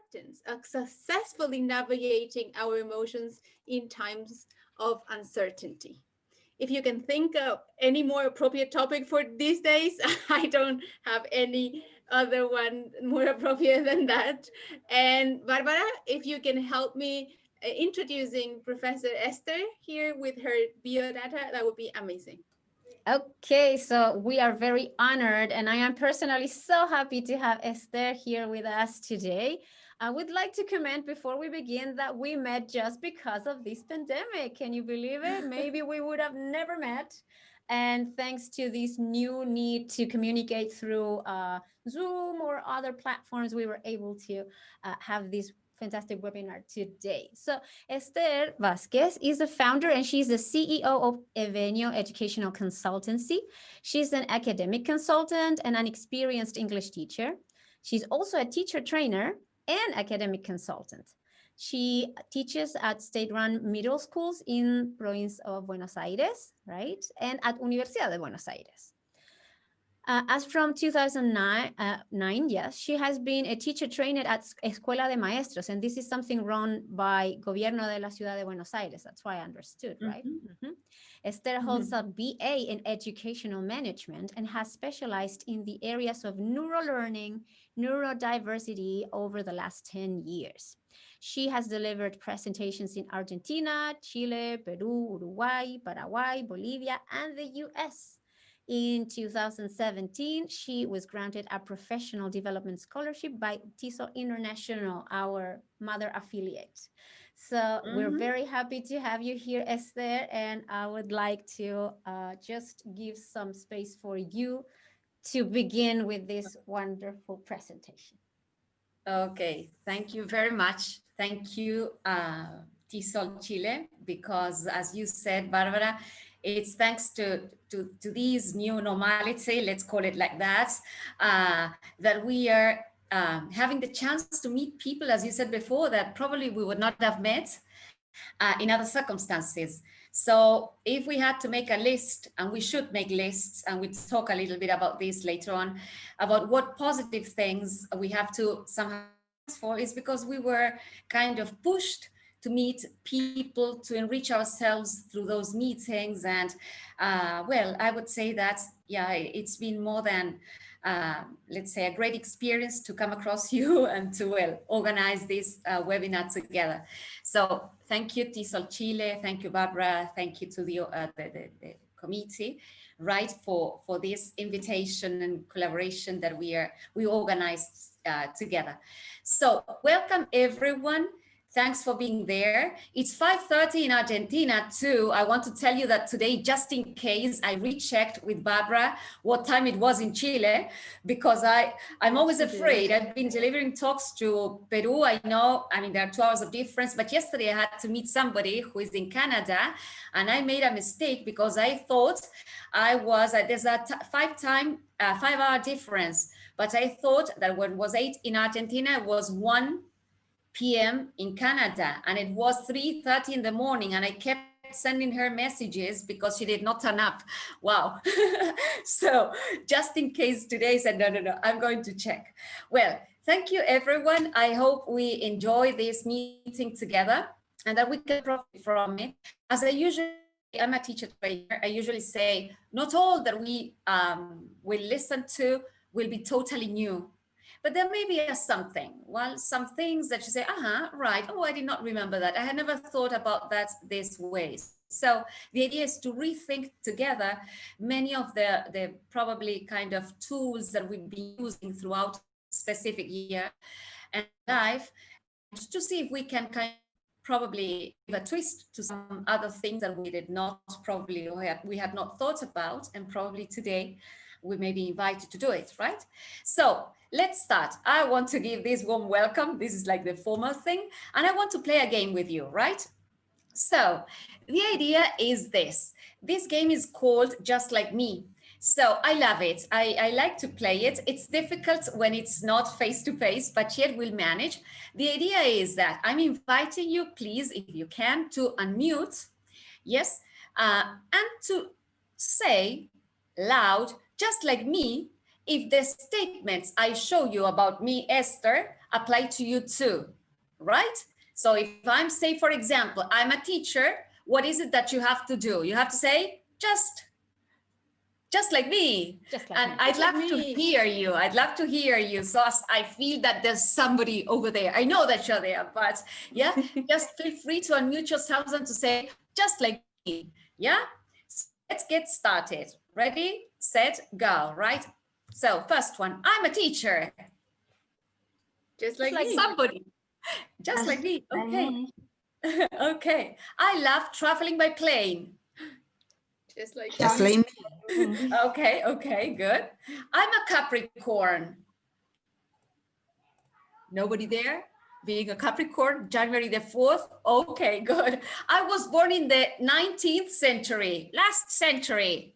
acceptance, of successfully navigating our emotions in times of uncertainty. If you can think of any more appropriate topic for these days, I don't have any other one more appropriate than that. And Barbara, if you can help me introducing Professor Esther here with her biodata, that would be amazing. Okay, so we are very honored, and I am personally so happy to have Esther here with us today. I would like to comment before we begin that we met just because of this pandemic. Can you believe it? Maybe we would have never met. And thanks to this new need to communicate through Zoom or other platforms, we were able to have this fantastic webinar today. So Esther Vázquez is the founder and she's the CEO of Evenio Educational Consultancy. She's an academic consultant and an experienced English teacher. She's also a teacher trainer and academic consultant. She teaches at state-run middle schools in province of Buenos Aires, right? And at Universidad de Buenos Aires. As from 2009, yes, she has been a teacher trainer at Escuela de Maestros, and this is something run by Gobierno de la Ciudad de Buenos Aires. That's why I understood, right? Esther holds a BA in Educational Management and has specialized in the areas of neurolearning, neurodiversity over the last 10 years. She has delivered presentations in Argentina, Chile, Peru, Uruguay, Paraguay, Bolivia, and the US. In 2017, she was granted a professional development scholarship by Tesol International, our mother affiliate. So we're very happy to have you here, Esther, and I would like to just give some space for you to begin with this wonderful presentation. Okay, thank you very much. Thank you, Tesol Chile, because as you said, Barbara, it's thanks to these new normality, let's call it like that, that we are having the chance to meet people, as you said before, that probably we would not have met in other circumstances. So if we had to make a list, and we should make lists, and we'll talk a little bit about this later on, about what positive things we have to somehow for, is because we were kind of pushed to meet people, to enrich ourselves through those meetings. And well, I would say that, yeah, it's been more than, let's say, a great experience to come across you and to, well, organize this webinar together. So thank you, Tesol Chile. Thank you, Barbara. Thank you to the committee, right, for this invitation and collaboration that we organized together. So welcome, everyone. Thanks for being there. It's 5:30 in Argentina too. I want to tell you that today, just in case, I rechecked with Barbara what time it was in Chile, because I'm always afraid. I've been delivering talks to Peru. I know, I mean, there are 2 hours of difference, but yesterday I had to meet somebody who is in Canada, and I made a mistake because I thought I was, there's a 5-hour difference, but I thought that when it was 8 in Argentina, it was 1 p.m. in Canada, and it was 3:30 in the morning, and I kept sending her messages because she did not turn up. Wow. So just in case today, I said, no, I'm going to check. Well, thank you, everyone. I hope we enjoy this meeting together and that we can profit from it. As I usually, I'm a teacher trainer, I usually say, not all that we will listen to will be totally new. But there may be something, well, some things that you say, right, oh, I did not remember that. I had never thought about that this way. So the idea is to rethink together many of the probably kind of tools that we've been using throughout specific year and life, to see if we can kind of probably give a twist to some other things that we did not probably, we had not thought about, and probably today we may be invited to do it, right? So let's start. I want to give this warm welcome. This is like the formal thing. And I want to play a game with you, right? So the idea is this. This game is called Just Like Me. So I love it. I like to play it. It's difficult when it's not face-to-face, but yet we'll manage. The idea is that I'm inviting you, please, if you can, to unmute, yes, and to say loud, just like me, if the statements I show you about me, Esther, apply to you too, right? So if I'm, say, for example, I'm a teacher, what is it that you have to do? You have to say, just like me. Just like and me. I'd Just like love to me. hear you. I'd love to hear you. So I feel that there's somebody over there. I know that you're there, but yeah, just feel free to unmute yourselves and to say, just like me. Yeah, so let's get started. Ready, set, go, right? So first one, I'm a teacher. Just like like me. Somebody, just like me. Okay. Okay. I love traveling by plane. Just like Just me. like me. Okay, okay, good. I'm a Capricorn. Nobody there? Being a Capricorn, January the 4th? Okay, good. I was born in the 19th century, last century.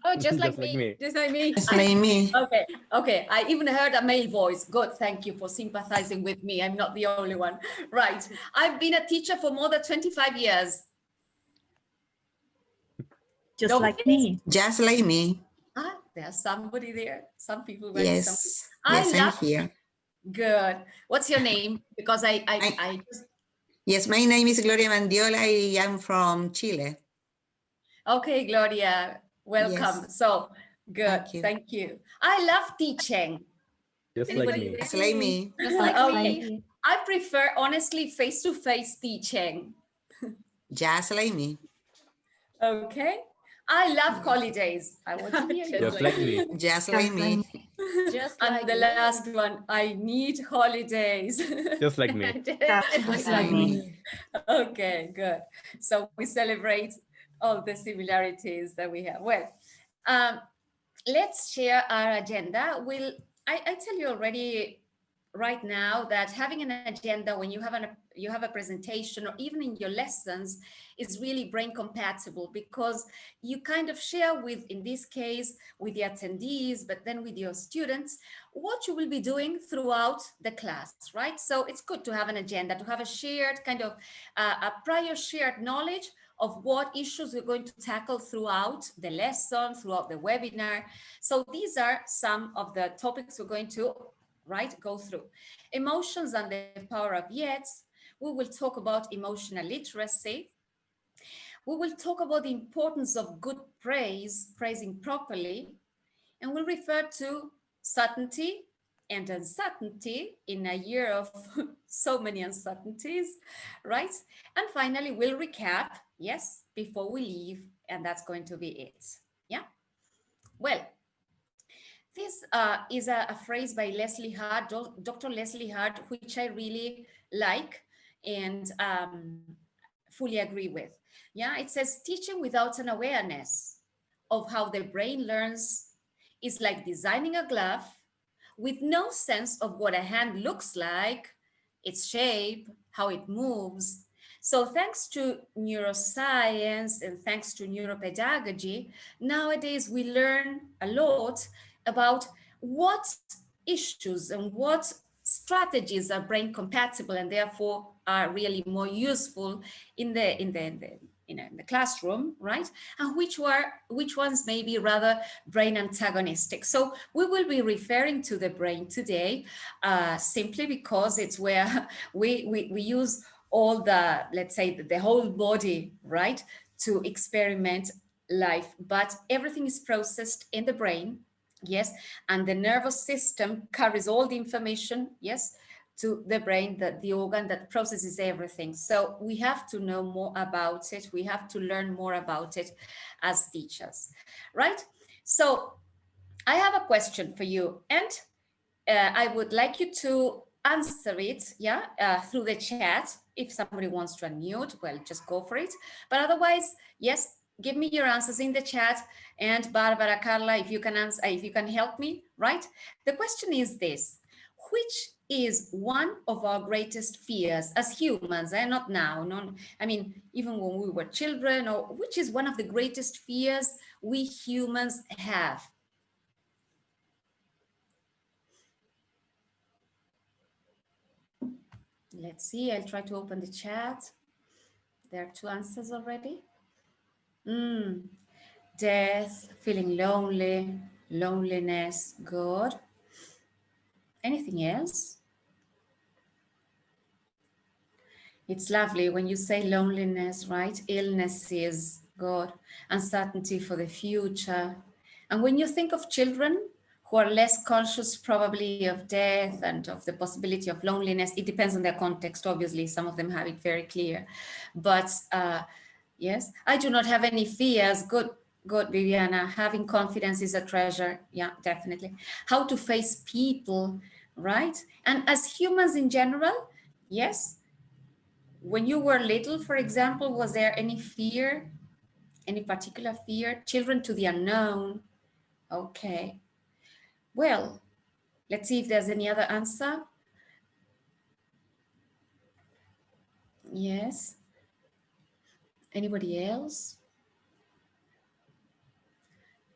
Oh, just like me. Just like me. Just like me. Okay, okay. I even heard a male voice. Good, thank you for sympathizing with me. I'm not the only one. Right. I've been a teacher for more than 25 years. Just Nobody? like me. Just like me. Ah, there's somebody there. Some people were Yes. I Yes, I'm love here. Good. What's your name? Because I just, Yes, my name is Gloria Mandiola. I am from Chile. okay, Gloria, welcome. Yes. So good. Thank you. Thank you. I love teaching. Just Anybody like me. Just like me. Just like Okay. me. I prefer honestly face-to-face teaching. Just like me. Okay. I love holidays. I want to hear you. Just like me. Just like me. Just And like the me. last one, I need holidays. Just like me. Just like me. Okay, good. So we celebrate all the similarities that we have. Well, let's share our agenda. I tell you already right now that having an agenda when you have a presentation or even in your lessons is really brain compatible, because you kind of share with, in this case, with the attendees, but then with your students, what you will be doing throughout the class, right? So it's good to have an agenda, to have a shared kind of a prior shared knowledge of what issues we're going to tackle throughout the lesson, throughout the webinar. So these are some of the topics we're going to go through. Emotions and the power of yes. We will talk about emotional literacy. We will talk about the importance of good praise, praising properly, and we'll refer to certainty and uncertainty in a year of so many uncertainties, right? And finally, we'll recap, yes, before we leave, and that's going to be it. Yeah. Well, this is a phrase by Leslie Hart, Dr. Leslie Hart, which I really like and fully agree with. Yeah, it says, teaching without an awareness of how the brain learns is like designing a glove with no sense of what a hand looks like, its shape, how it moves. So thanks to neuroscience and thanks to neuropedagogy, nowadays we learn a lot about what issues and what strategies are brain compatible and therefore are really more useful in the classroom, right? And which ones may be rather brain antagonistic. So we will be referring to the brain today simply because it's where we use all the, let's say, the whole body, right, to experiment life. But everything is processed in the brain, yes, and the nervous system carries all the information, yes, to the brain, the organ that processes everything. So we have to know more about it. We have to learn more about it as teachers, right? So I have a question for you, and I would like you to answer it, through the chat. If somebody wants to unmute, well, just go for it. But otherwise, yes, give me your answers in the chat. And Barbara, Carla, if you can answer, if you can help me, right? The question is this: which is one of our greatest fears as humans, and not now, I mean, even when we were children, or which is one of the greatest fears we humans have? Let's see, I'll try to open the chat. There are two answers already. Death, feeling lonely, loneliness, good. Anything else? It's lovely when you say loneliness, right? Illnesses, God, uncertainty for the future. And when you think of children who are less conscious probably of death and of the possibility of loneliness, it depends on their context, obviously. Some of them have it very clear. But yes, I do not have any fears. Good, Viviana. Having confidence is a treasure. Yeah, definitely. How to face people, right? And as humans in general, yes. When you were little, for example, was there any fear, any particular fear? Children to the unknown. Okay. Well, let's see if there's any other answer. Yes. Anybody else?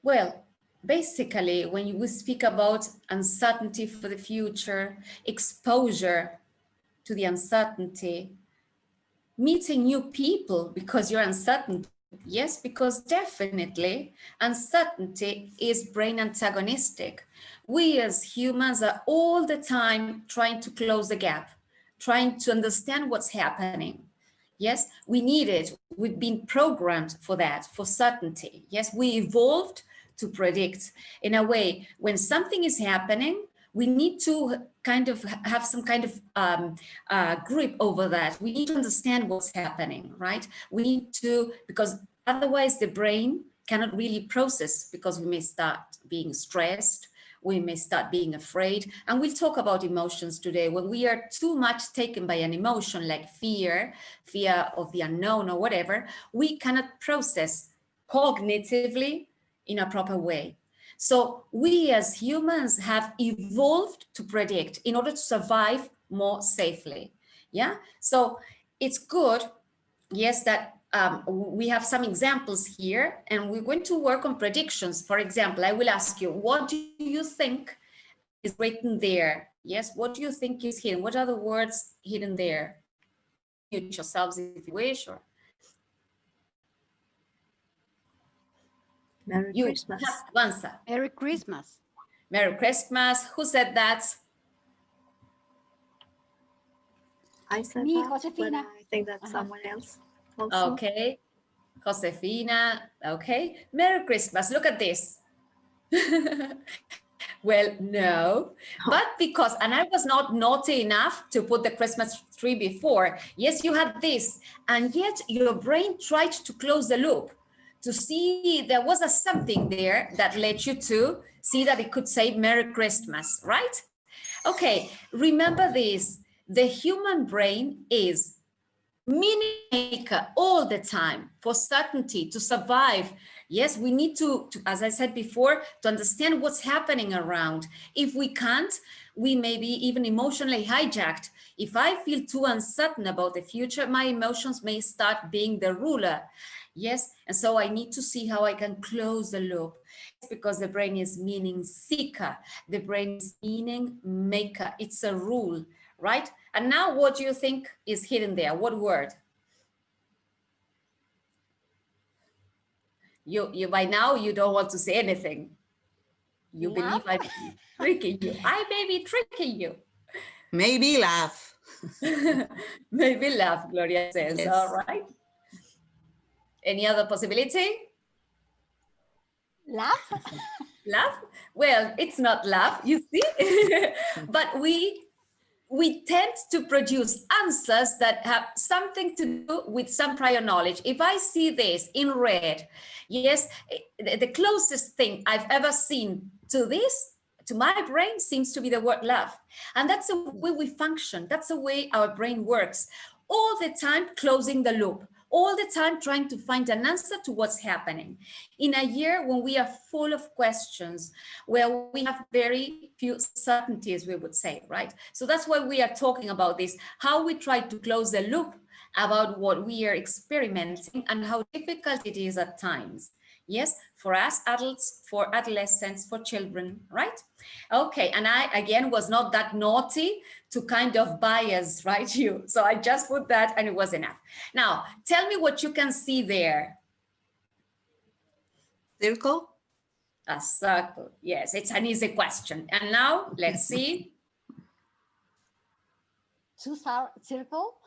Well, basically, when we speak about uncertainty for the future, exposure to the uncertainty, meeting new people because you're uncertain. Yes, because definitely uncertainty is brain antagonistic. We as humans are all the time trying to close the gap, trying to understand what's happening. Yes, we need it. We've been programmed for that, for certainty. Yes, we evolved to predict. In a way, when something is happening, we need to kind of have some kind of grip over that. We need to understand what's happening, right? We need to, because otherwise the brain cannot really process, because we may start being stressed, we may start being afraid. And we'll talk about emotions today. When we are too much taken by an emotion like fear of the unknown or whatever, we cannot process cognitively in a proper way. So we as humans have evolved to predict in order to survive more safely. Yeah, so it's good, yes, that we have some examples here, and we're going to work on predictions. For example, I will ask you, what do you think is written there? Yes, what do you think is hidden? What are the words hidden there? Mute yourselves if you wish, or Merry you Christmas. have to answer. Merry Christmas. Merry Christmas. Who said that? I said Me, that, but Josefina. I think that's someone else also. Okay. Josefina. Okay. Merry Christmas. Look at this. Well, no, but because, and I was not naughty enough to put the Christmas tree before. Yes, you had this, and yet your brain tried to close the loop to see there was a something there that led you to see that it could say Merry Christmas, right? Okay, remember this, the human brain is meaning maker all the time for certainty, to survive. Yes, we need to, as I said before, to understand what's happening around. If we can't, we may be even emotionally hijacked. If I feel too uncertain about the future, my emotions may start being the ruler. Yes, and so I need to see how I can close the loop, because the brain is meaning seeker. The brain is meaning maker. It's a rule, right? And now what do you think is hidden there? What word? You by now, you don't want to say anything. You believe I'm tricking you. I may be tricking you. Maybe laugh. Maybe laugh, Gloria says. Yes. All right. Any other possibility? Laugh? Laugh? Well, it's not laugh, you see? But we tend to produce answers that have something to do with some prior knowledge. If I see this in red, yes, the closest thing I've ever seen to this, to my brain, seems to be the word love. And that's the way we function. That's the way our brain works. All the time closing the loop, all the time trying to find an answer to what's happening. In a year when we are full of questions, where we have very few certainties, we would say, right? So that's why we are talking about this, how we try to close the loop about what we are experimenting and how difficult it is at times. Yes, for us adults, for adolescents, for children, right? Okay, and I, again, was not that naughty to kind of bias, right, you? So I just put that and it was enough. Now, tell me what you can see there. Circle? A circle, yes, it's an easy question. And now, let's see. Two circle.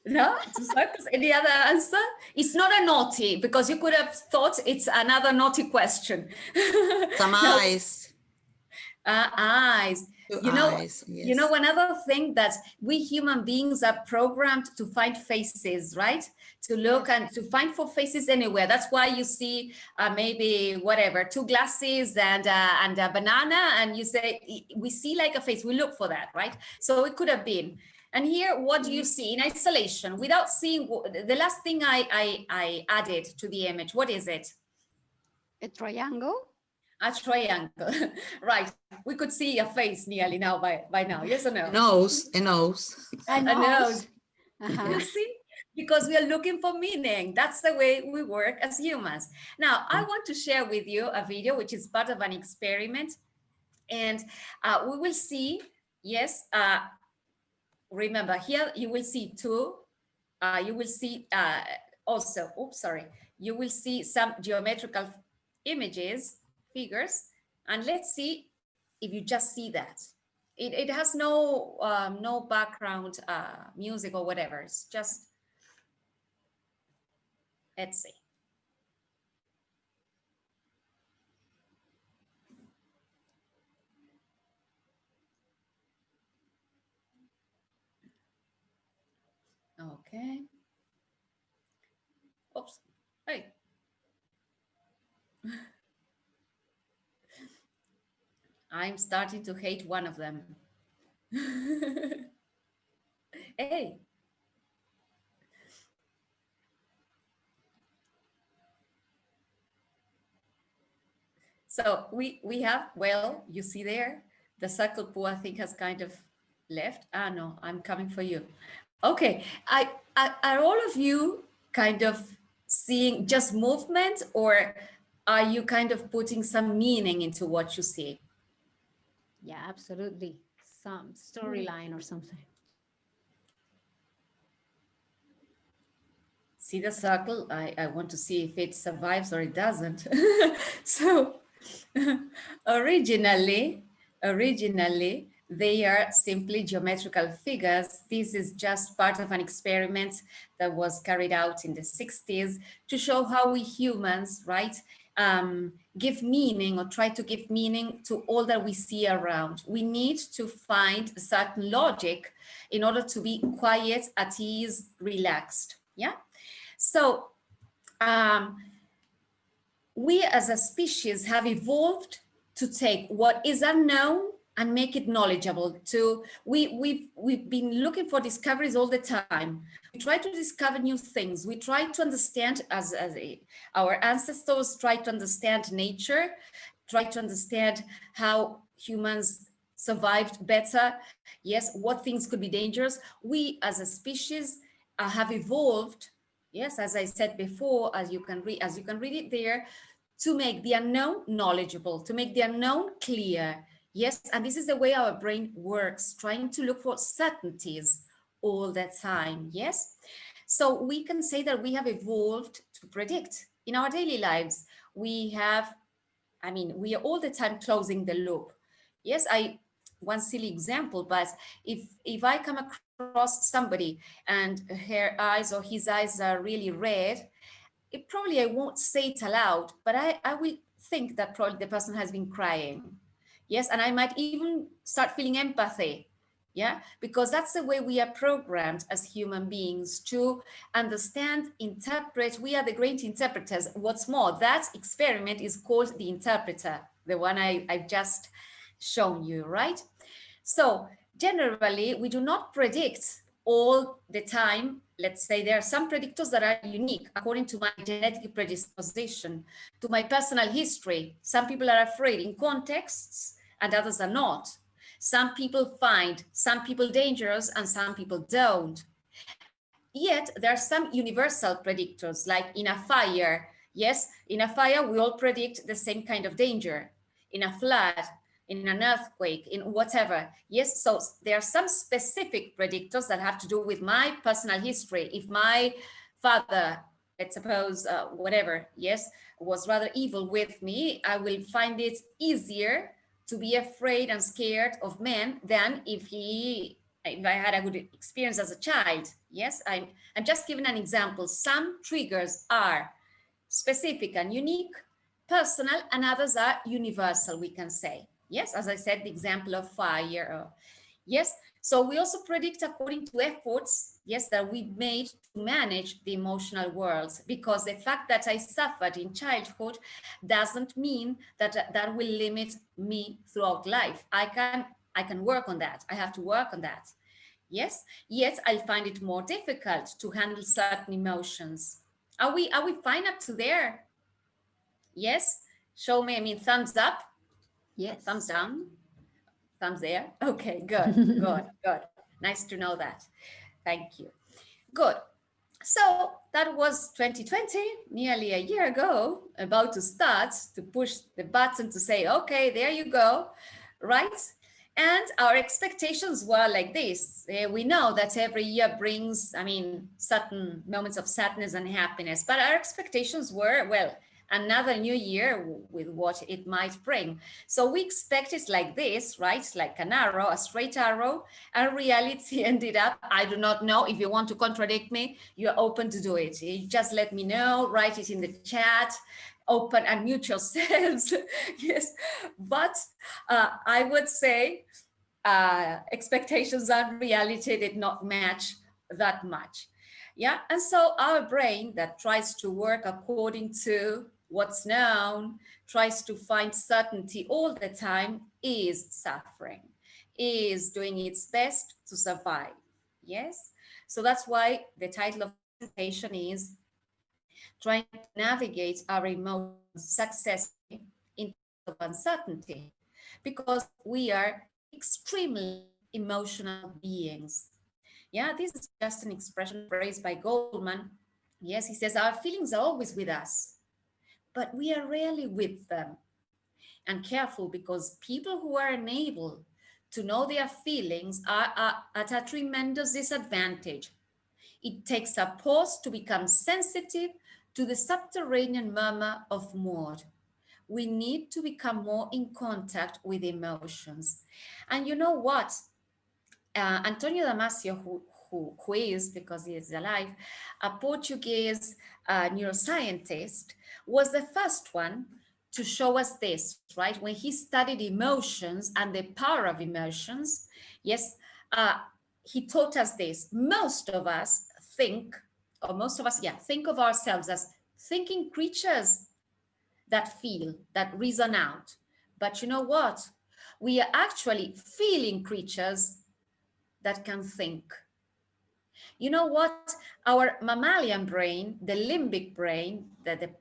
No, two circles. Any other answer? It's not a naughty, because you could have thought it's another naughty question. Some No. eyes. Eyes. Two You know, eyes, yes. you know, another thing, that we human beings are programmed to find faces, right? To look and to find for faces anywhere. That's why you see maybe whatever, two glasses and a banana, and you say, we see like a face, we look for that, right? So it could have been. And here, what do you see in isolation, without seeing the last thing I added to the image? What is it? A triangle. A triangle, right? We could see a face nearly now by now, yes or no? A nose, a nose. A A nose. Uh-huh. You see, because we are looking for meaning. That's the way we work as humans. Now, I want to share with you a video which is part of an experiment, and we will see. Yes, remember here you will see two. You will see also. Oops, sorry. You will see some geometrical images, figures, and let's see if you just see that. It has no no background music or whatever. It's just, let's see. Okay. Oops. Hey. I'm starting to hate one of them. Hey. So we have, well, you see there, the circle poo, I think, has kind of left. Ah, no, I'm coming for you. Okay, are all of you kind of seeing just movement, or are you kind of putting some meaning into what you see? Yeah, absolutely. Some storyline or something. See the circle? I want to see if it survives or it doesn't. So originally, they are simply geometrical figures. This is just part of an experiment that was carried out in the 60s to show how we humans, right, give meaning or try to give meaning to all that we see around. We need to find a certain logic in order to be quiet, at ease, relaxed. Yeah. So we as a species have evolved to take what is unknown and make it knowledgeable. We've been looking for discoveries all the time. We try to discover new things. We try to understand, our ancestors tried to understand nature, try to understand how humans survived better. Yes, what things could be dangerous. We as a species have evolved. Yes, as I said before, as you can read it there, to make the unknown knowledgeable, to make the unknown clear. Yes, and this is the way our brain works, trying to look for certainties all the time. Yes, so we can say that we have evolved to predict in our daily lives. We are all the time closing the loop. Yes, one silly example, but if I come across somebody and her eyes or his eyes are really red, I won't say it aloud, but I will think that probably the person has been crying. Yes, and I might even start feeling empathy. Yeah, because that's the way we are programmed as human beings, to understand, interpret. We are the great interpreters. What's more, that experiment is called the interpreter, the one I've just shown you, right? So generally, we do not predict all the time. Let's say there are some predictors that are unique according to my genetic predisposition, to my personal history. Some people are afraid in contexts and others are not. Some people find some people dangerous and some people don't. Yet there are some universal predictors, like in a fire. Yes, in a fire, we all predict the same kind of danger. In a flood, in an earthquake, in whatever. Yes, so there are some specific predictors that have to do with my personal history. If my father, let's suppose, whatever, yes, was rather evil with me, I will find it easier to be afraid and scared of men than if he if I had a good experience as a child, yes, I'm just giving an example. Some triggers are specific and unique, personal, and others are universal, we can say. Yes, as I said, the example of fire. Yes, so we also predict according to efforts, yes, that we made to manage the emotional worlds, because the fact that I suffered in childhood doesn't mean that that will limit me throughout life. I can work on that. I have to work on that. Yes, yet I'll find it more difficult to handle certain emotions. Are we fine up to there? Yes, show me, I mean, thumbs up, Yes. thumbs down, thumbs there. Okay, good, good, good. Nice to know that. Thank you. Good. So that was 2020, nearly a year ago, about to start to push the button to say, okay, there you go, right? And our expectations were like this. We know that every year brings, I mean, certain moments of sadness and happiness, but our expectations were, well, another new year with what it might bring. So we expect it like this, right? Like an arrow, a straight arrow, and reality ended up, I do not know. If you want to contradict me, you're open to do it. You just let me know, write it in the chat, open and mute yourselves. Yes, but I would say expectations and reality did not match that much. Yeah, and so our brain that tries to work according to what's known, tries to find certainty all the time, is suffering, is doing its best to survive. Yes, so that's why the title of the presentation is trying to navigate our emotions successfully in times of uncertainty, because we are extremely emotional beings. Yeah, this is just an expression phrased by Goldman. Yes, he says our feelings are always with us, but we are rarely with them. And careful, because people who are unable to know their feelings are at a tremendous disadvantage. It takes a pause to become sensitive to the subterranean murmur of mood. We need to become more in contact with emotions. And you know what? Antonio Damasio, who is, because he is alive, a Portuguese neuroscientist, was the first one to show us this, right? When he studied emotions and the power of emotions, yes, he taught us this. Most of us think, or most of us, yeah, think of ourselves as thinking creatures that feel, that reason out. But you know what? We are actually feeling creatures that can think. You know what? Our mammalian brain, the limbic brain, let's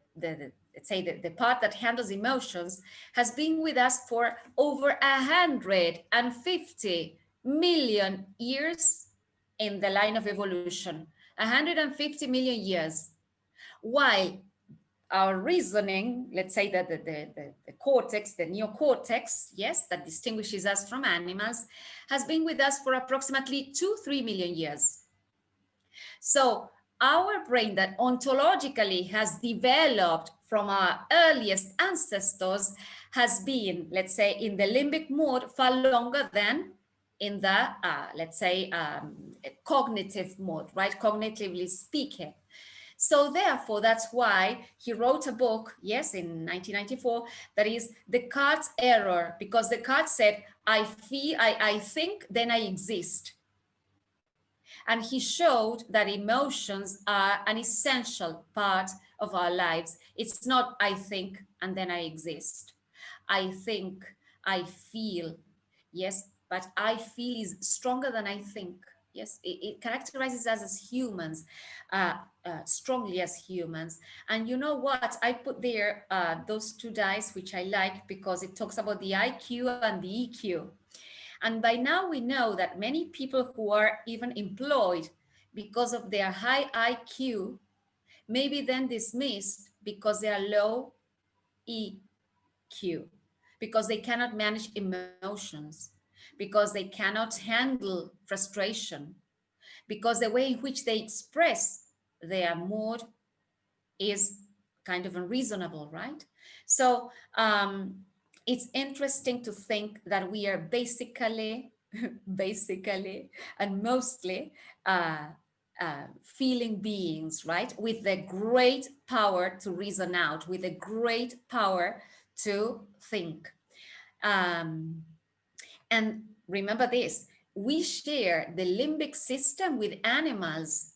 say the part that handles emotions, has been with us for over 150 million years in the line of evolution. 150 million years. While our reasoning, let's say that the cortex, the neocortex, yes, that distinguishes us from animals, has been with us for approximately 2-3 million years. So our brain that ontologically has developed from our earliest ancestors has been, let's say, in the limbic mode far longer than in the, let's say, cognitive mode, right? Cognitively speaking. So therefore, that's why he wrote a book, yes, in 1994, that is Descartes' error, because Descartes said, I think, then I exist. And he showed that emotions are an essential part of our lives. It's not I think and then I exist. I think, I feel, yes, but I feel is stronger than I think. Yes, it characterizes us as humans, strongly as humans. And you know what? I put there those two dice, which I like because it talks about the IQ and the EQ. And by now we know that many people who are even employed because of their high IQ may be then dismissed because they are low EQ, because they cannot manage emotions, because they cannot handle frustration, because the way in which they express their mood is kind of unreasonable, right? So it's interesting to think that we are basically basically, and mostly feeling beings, right? With the great power to reason out, with the great power to think. And remember this, we share the limbic system with animals.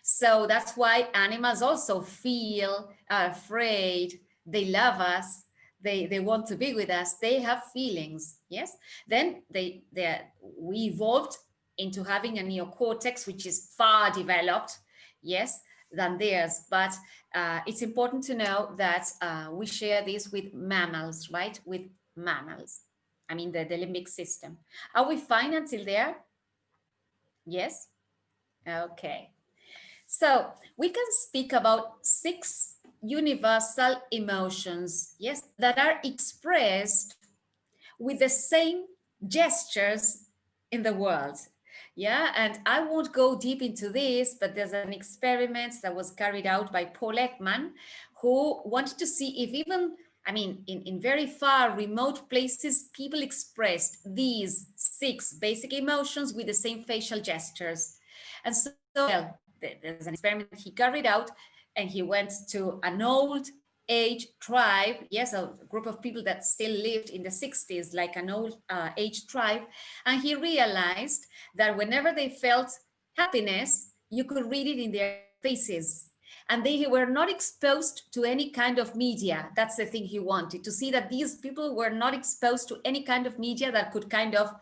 So that's why animals also feel, are afraid, they love us, they want to be with us, they have feelings, yes? Then we evolved into having a neocortex, which is far developed, yes, than theirs. But it's important to know that we share this with mammals, right? With mammals. I mean, the limbic system. Are we fine until there? Yes? Okay. So we can speak about 6 universal emotions, yes, that are expressed with the same gestures in the world. Yeah, and I won't go deep into this, but there's an experiment that was carried out by Paul Ekman, who wanted to see if even, I mean, in very far remote places, people expressed these 6 basic emotions with the same facial gestures. And so, well, there's an experiment he carried out, and he went to an old age tribe, yes, a group of people that still lived in the 60s, like an old age tribe. And he realized that whenever they felt happiness, you could read it in their faces. And they were not exposed to any kind of media. That's the thing he wanted, to see that these people were not exposed to any kind of media that could kind of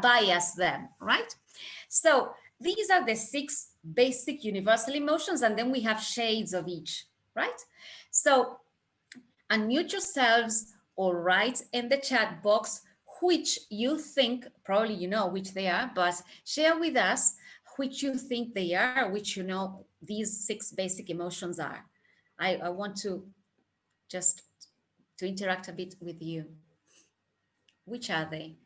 bias them, right? So these are the 6 basic universal emotions, and then we have shades of each, right? So unmute yourselves or write in the chat box which you think, probably you know which they are, but share with us which you think they are, which you know these 6 basic emotions are. I want to just to interact a bit with you. Which are they?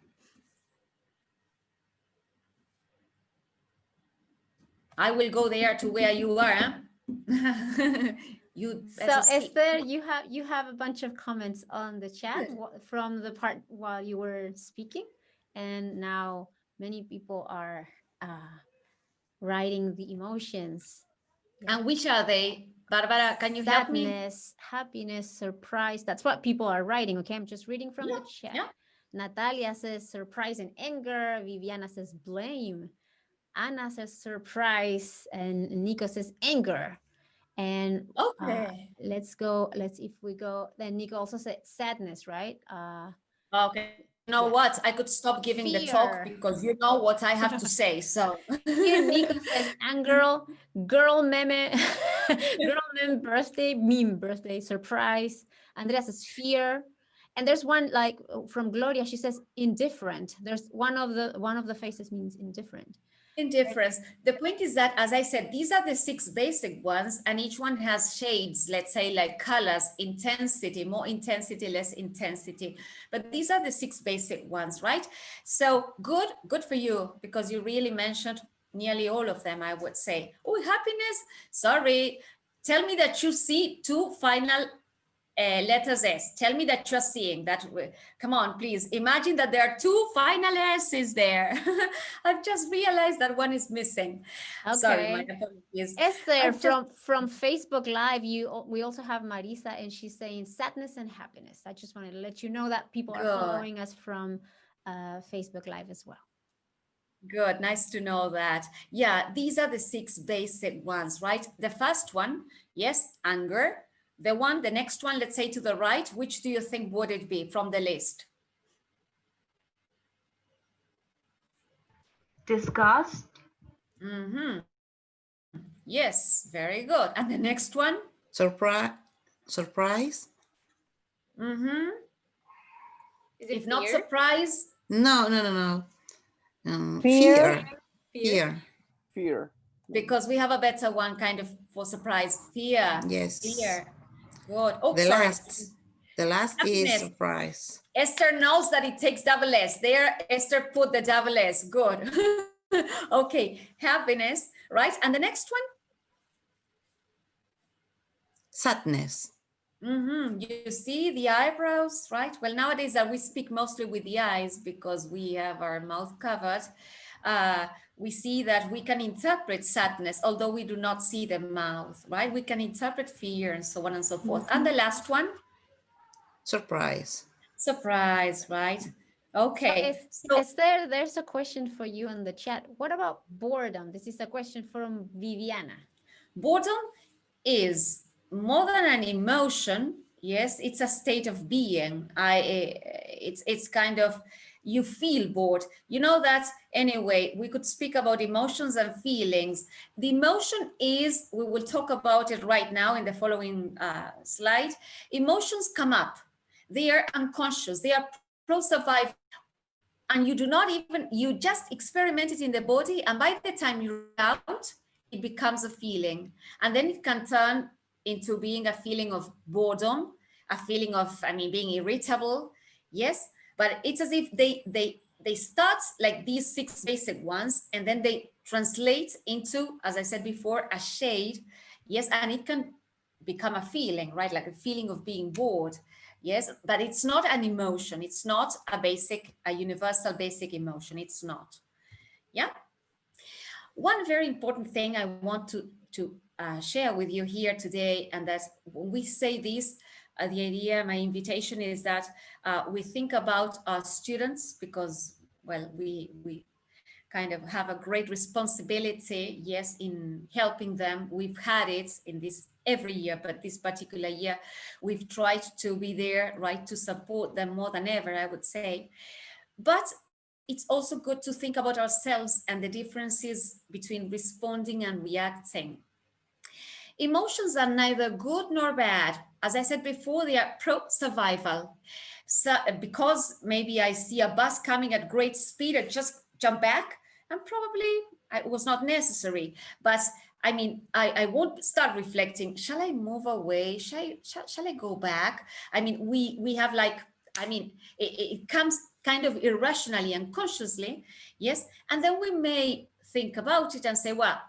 I will go there to where you are. Huh? You So Esther, you have a bunch of comments on the chat from the part while you were speaking, and now many people are writing the emotions. And which are they? Barbara, can you help me? Sadness, happiness, surprise. That's what people are writing. Okay, I'm just reading from the chat. Yeah. Natalia says surprise and anger. Viviana says blame. Anna says surprise, and Nico says anger. And okay, let's if we go, then Nico also said sadness, right? Okay. You know what? I could stop giving the talk because you know what I have to say. So here Nico says anger, girl meme, birthday, meme birthday, surprise. Andrea says fear. And there's one like from Gloria, she says indifferent. There's one of the faces means indifferent. Indifference. The point is that, as I said, these are the 6 basic ones, and each one has shades, let's say like colors, intensity, more intensity, less intensity. But these are the 6 basic ones, right? So good for you, because you really mentioned nearly all of them, I would say. Oh, happiness. Sorry. Tell me that you see 2 final letters S. Tell me that you're seeing that. Come on, please. Imagine that there are 2 final S's there. I've just realized that one is missing. Okay. Sorry, my apologies. Esther, from Facebook Live, we also have Marisa, and she's saying sadness and happiness. I just wanted to let you know that people are following us from Facebook Live as well. Good, nice to know that. Yeah, these are the 6 basic ones, right? The first one, yes, anger. The next one, let's say to the right, which do you think would it be from the list? Disgust. Mm-hmm. Yes, very good. And the next one? Surprise. Mm-hmm. If fear? not surprise? No. Fear. Fear. Because we have a better one kind of for surprise. Fear. Yes. Fear. Good. Oh, The sorry. last Happiness. is surprise. Esther knows that it takes double S. There, Esther put the double S. Good. Okay. Happiness, right? And the next one? Sadness. You see the eyebrows, right? Well, nowadays we speak mostly with the eyes because we have our mouth covered. We see that we can interpret sadness, although we do not see the mouth, right? We can interpret fear and so on and so forth. And the last one? Surprise. Surprise, right? Okay. So Esther, there's a question for you in the chat. What about boredom? This is a question from Viviana. boredom is more than an emotion. Yes, it's a state of being. It's kind of, you feel bored. You know that anyway, we could speak about emotions and feelings. The emotion is, we will talk about it right now in the following slide. Emotions come up. They are unconscious. They are pro-survival. And you do not even, you just experiment it in the body. And by the time you're out, it becomes a feeling. And then it can turn into being a feeling of boredom, a feeling of, being irritable. Yes, but it's as if they start like these 6 basic ones, and then they translate into, as I said before, a shade. Yes, and it can become a feeling, right? Like a feeling of being bored. Yes, but it's not an emotion. It's not a universal basic emotion. It's not. Yeah. One very important thing I want to share with you here today, and that when we say this, the idea, my invitation is that we think about our students, because, well, we kind of have a great responsibility, yes, in helping them. We've had it in this every year, but this particular year, we've tried to be there, right, to support them more than ever, I would say. But it's also good to think about ourselves and the differences between responding and reacting. Emotions are neither good nor bad. As I said before, they are pro-survival. So because maybe I see a bus coming at great speed, I just jump back, and probably it was not necessary. But I won't start reflecting, shall I move away? Shall I go back? We have like, it comes kind of irrationally and consciously, yes? And then we may think about it and say, well,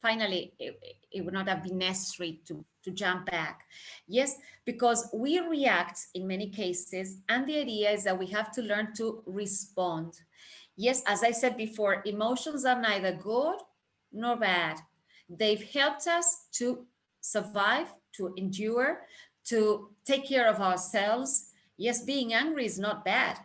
finally, it would not have been necessary to jump back. Yes, because we react in many cases, and the idea is that we have to learn to respond. Yes, as I said before, emotions are neither good nor bad. They've helped us to survive, to endure, to take care of ourselves. Yes, being angry is not bad.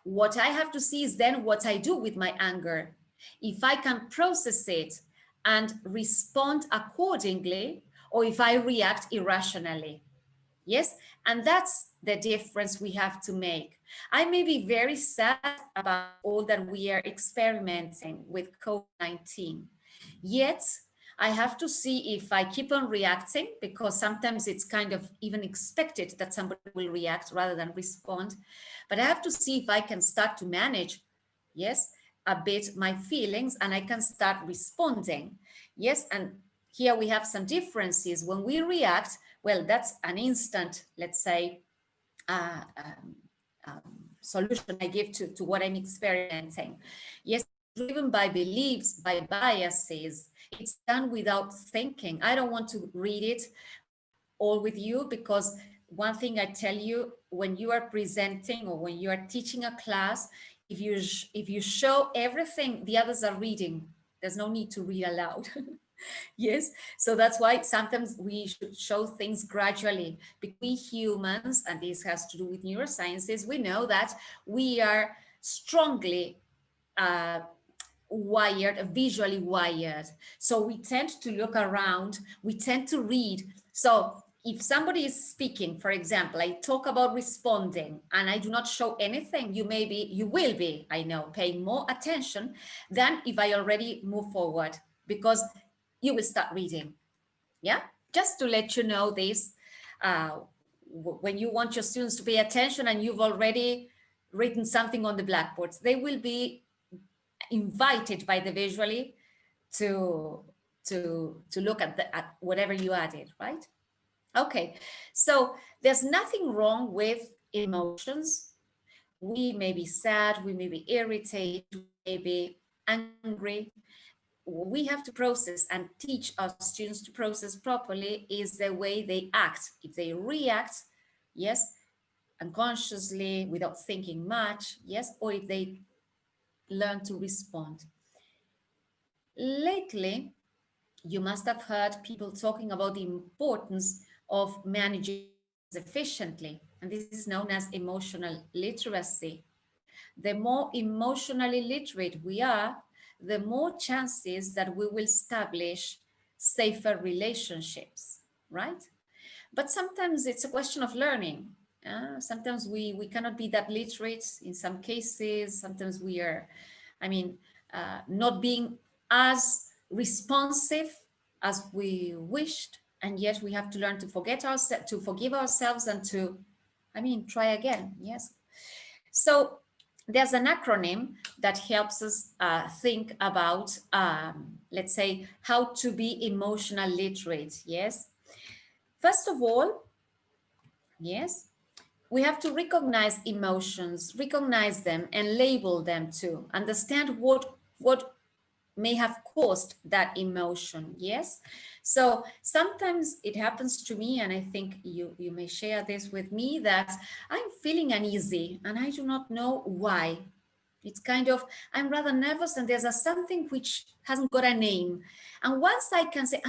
What I have to see is then what I do with my anger. If I can process it and respond accordingly, or if I react irrationally. Yes, and that's the difference we have to make. I may be very sad about all that we are experimenting with COVID-19, yet I have to see if I keep on reacting, because sometimes it's kind of even expected that somebody will react rather than respond. But I have to see if I can start to manage, yes, a bit my feelings, and I can start responding. Yes, and here we have some differences. When we react, well, that's an instant, let's say, solution I give to what I'm experiencing. Yes, driven by beliefs, by biases. It's done without thinking. I don't want to read it all with you, because one thing I tell you, when you are presenting or when you are teaching a class, if you show everything the others are reading, there's no need to read aloud. Yes, so that's why sometimes we should show things gradually, because we humans, and this has to do with neurosciences, we know that we are strongly wired, visually wired. So we tend to look around, we tend to read. So if somebody is speaking, for example, I talk about responding and I do not show anything, you will be, I know, paying more attention than if I already move forward, because you will start reading. Yeah, just to let you know this, when you want your students to pay attention and you've already written something on the blackboards, they will be invited by the visually to look at whatever you added, right? Okay, so there's nothing wrong with emotions. We may be sad, we may be irritated, we may be angry. we have to process and teach our students to process properly is the way they act. If they react, yes, unconsciously, without thinking much, yes, or if they learn to respond. Lately, you must have heard people talking about the importance of managing efficiently, and this is known as emotional literacy. The more emotionally literate we are, the more chances that we will establish safer relationships, right? But sometimes it's a question of learning. Sometimes we cannot be that literate in some cases. Sometimes we are, not being as responsive as we wished, and yet we have to learn to forgive ourselves, and to, try again. Yes. So there's an acronym that helps us think about, let's say, how to be emotional literate. Yes. First of all, yes, we have to recognize emotions, recognize them and label them too. Understand what may have caused that emotion. Yes. So sometimes it happens to me, and I think you may share this with me, that I'm feeling uneasy and I do not know why. It's kind of, I'm rather nervous and there's something which hasn't got a name. And once I can say,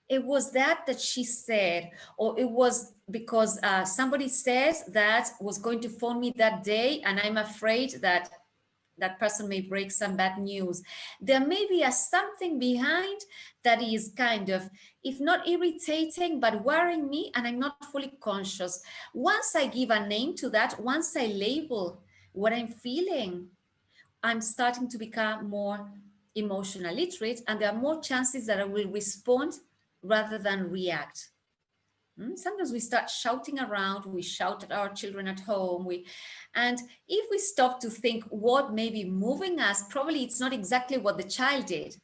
it was that she said, or it was because somebody says that was going to phone me that day, and I'm afraid that that person may break some bad news. There may be something behind that is kind of, if not irritating, but worrying me, and I'm not fully conscious. Once I give a name to that, once I label what I'm feeling, I'm starting to become more emotional literate, and there are more chances that I will respond rather than react. Sometimes we start shouting around, we shout at our children at home, and if we stop to think what may be moving us, probably it's not exactly what the child did.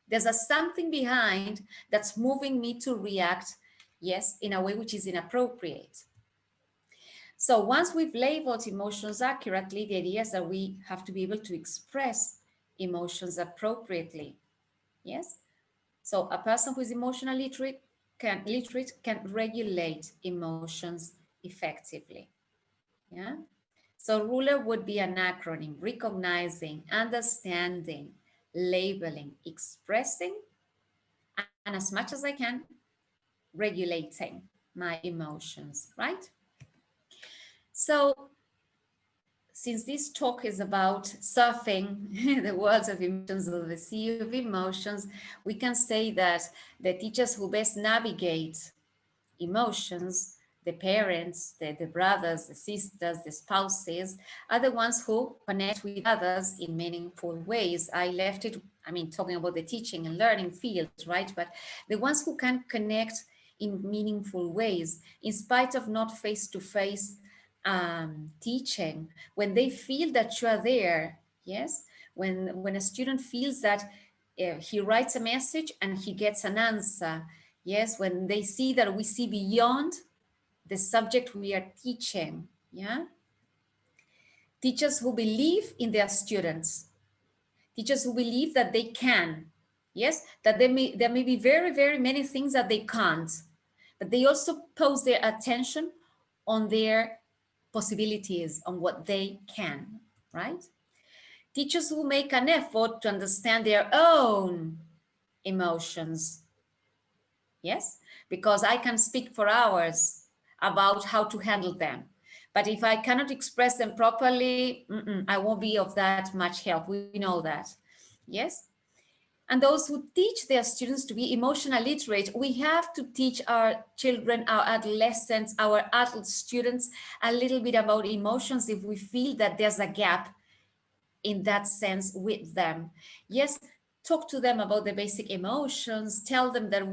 There's something behind that's moving me to react, yes, in a way which is inappropriate. So once we've labeled emotions accurately, the idea is that we have to be able to express emotions appropriately. Yes. So a person who is emotionally literate can regulate emotions effectively. Yeah. So ruler would be an acronym: recognizing, understanding, labeling, expressing, and as much as I can, regulating my emotions, right? So since this talk is about surfing the world of emotions, or the sea of emotions, we can say that the teachers who best navigate emotions, the parents, the brothers, the sisters, the spouses, are the ones who connect with others in meaningful ways. I left it, talking about the teaching and learning fields, right? But the ones who can connect in meaningful ways, in spite of not face-to-face teaching, when they feel that you are there, yes? When a student feels that he writes a message and he gets an answer, yes, when they see that we see beyond the subject we are teaching, yeah? Teachers who believe in their students, teachers who believe that they can, yes, that there may be very, very many things that they can't, but they also pose their attention on their possibilities, on what they can, right? Teachers who make an effort to understand their own emotions. Yes, because I can speak for hours about how to handle them. But if I cannot express them properly, I won't be of that much help. We know that. Yes. And those who teach their students to be emotional literate, we have to teach our children, our adolescents, our adult students a little bit about emotions if we feel that there's a gap in that sense with them. Yes, talk to them about the basic emotions, tell them that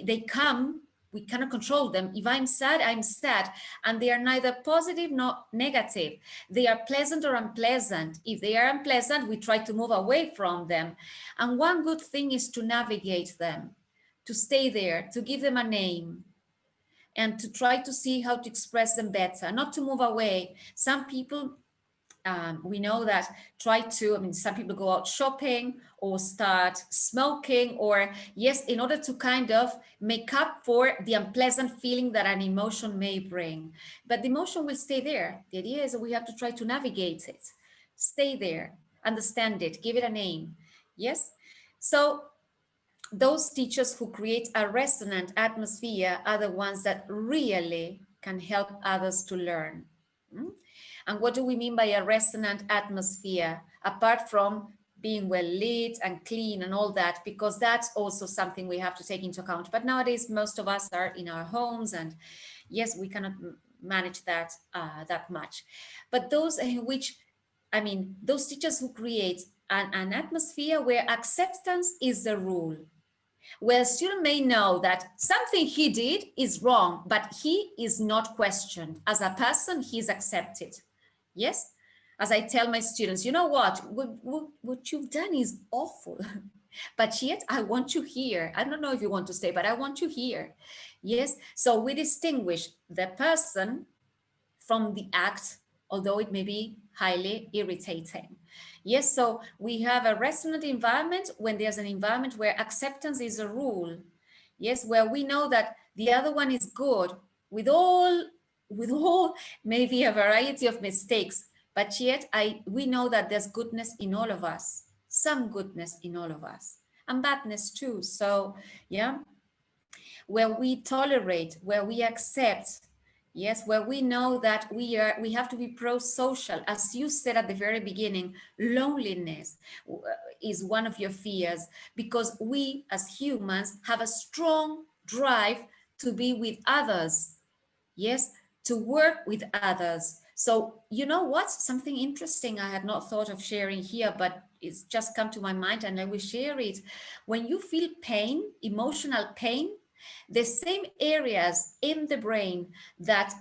they come, we cannot control them. If I'm sad, I'm sad, and they are neither positive nor negative. They are pleasant or unpleasant. If they are unpleasant, we try to move away from them. And one good thing is to navigate them, to stay there, to give them a name, and to try to see how to express them better, not to move away. Some people we know that some people go out shopping or start smoking, or yes, in order to kind of make up for the unpleasant feeling that an emotion may bring. But the emotion will stay there. The idea is that we have to try to navigate it, stay there, understand it, give it a name. Yes. So those teachers who create a resonant atmosphere are the ones that really can help others to learn. And what do we mean by a resonant atmosphere? Apart from being well lit and clean and all that, because that's also something we have to take into account. But nowadays, most of us are in our homes, and yes, we cannot manage that that much. But those in which, those teachers who create an atmosphere where acceptance is the rule, where a student may know that something he did is wrong, but he is not questioned. As a person, he is accepted. Yes? As I tell my students, you know what you've done is awful, but yet I want you here. I don't know if you want to stay, but I want you here. Yes? So we distinguish the person from the act, although it may be highly irritating. Yes, so we have a resonant environment when there's an environment where acceptance is a rule. Yes, where we know that the other one is good with all maybe a variety of mistakes, but yet we know that there's goodness in all of us, some goodness in all of us, and badness too. So yeah, where we tolerate, where we accept, yes, where we know that we have to be pro-social. As you said at the very beginning, loneliness is one of your fears, because we as humans have a strong drive to be with others, yes, to work with others. So you know what, something interesting I had not thought of sharing here, but it's just come to my mind and I will share it. When you feel pain, emotional pain, the same areas in the brain that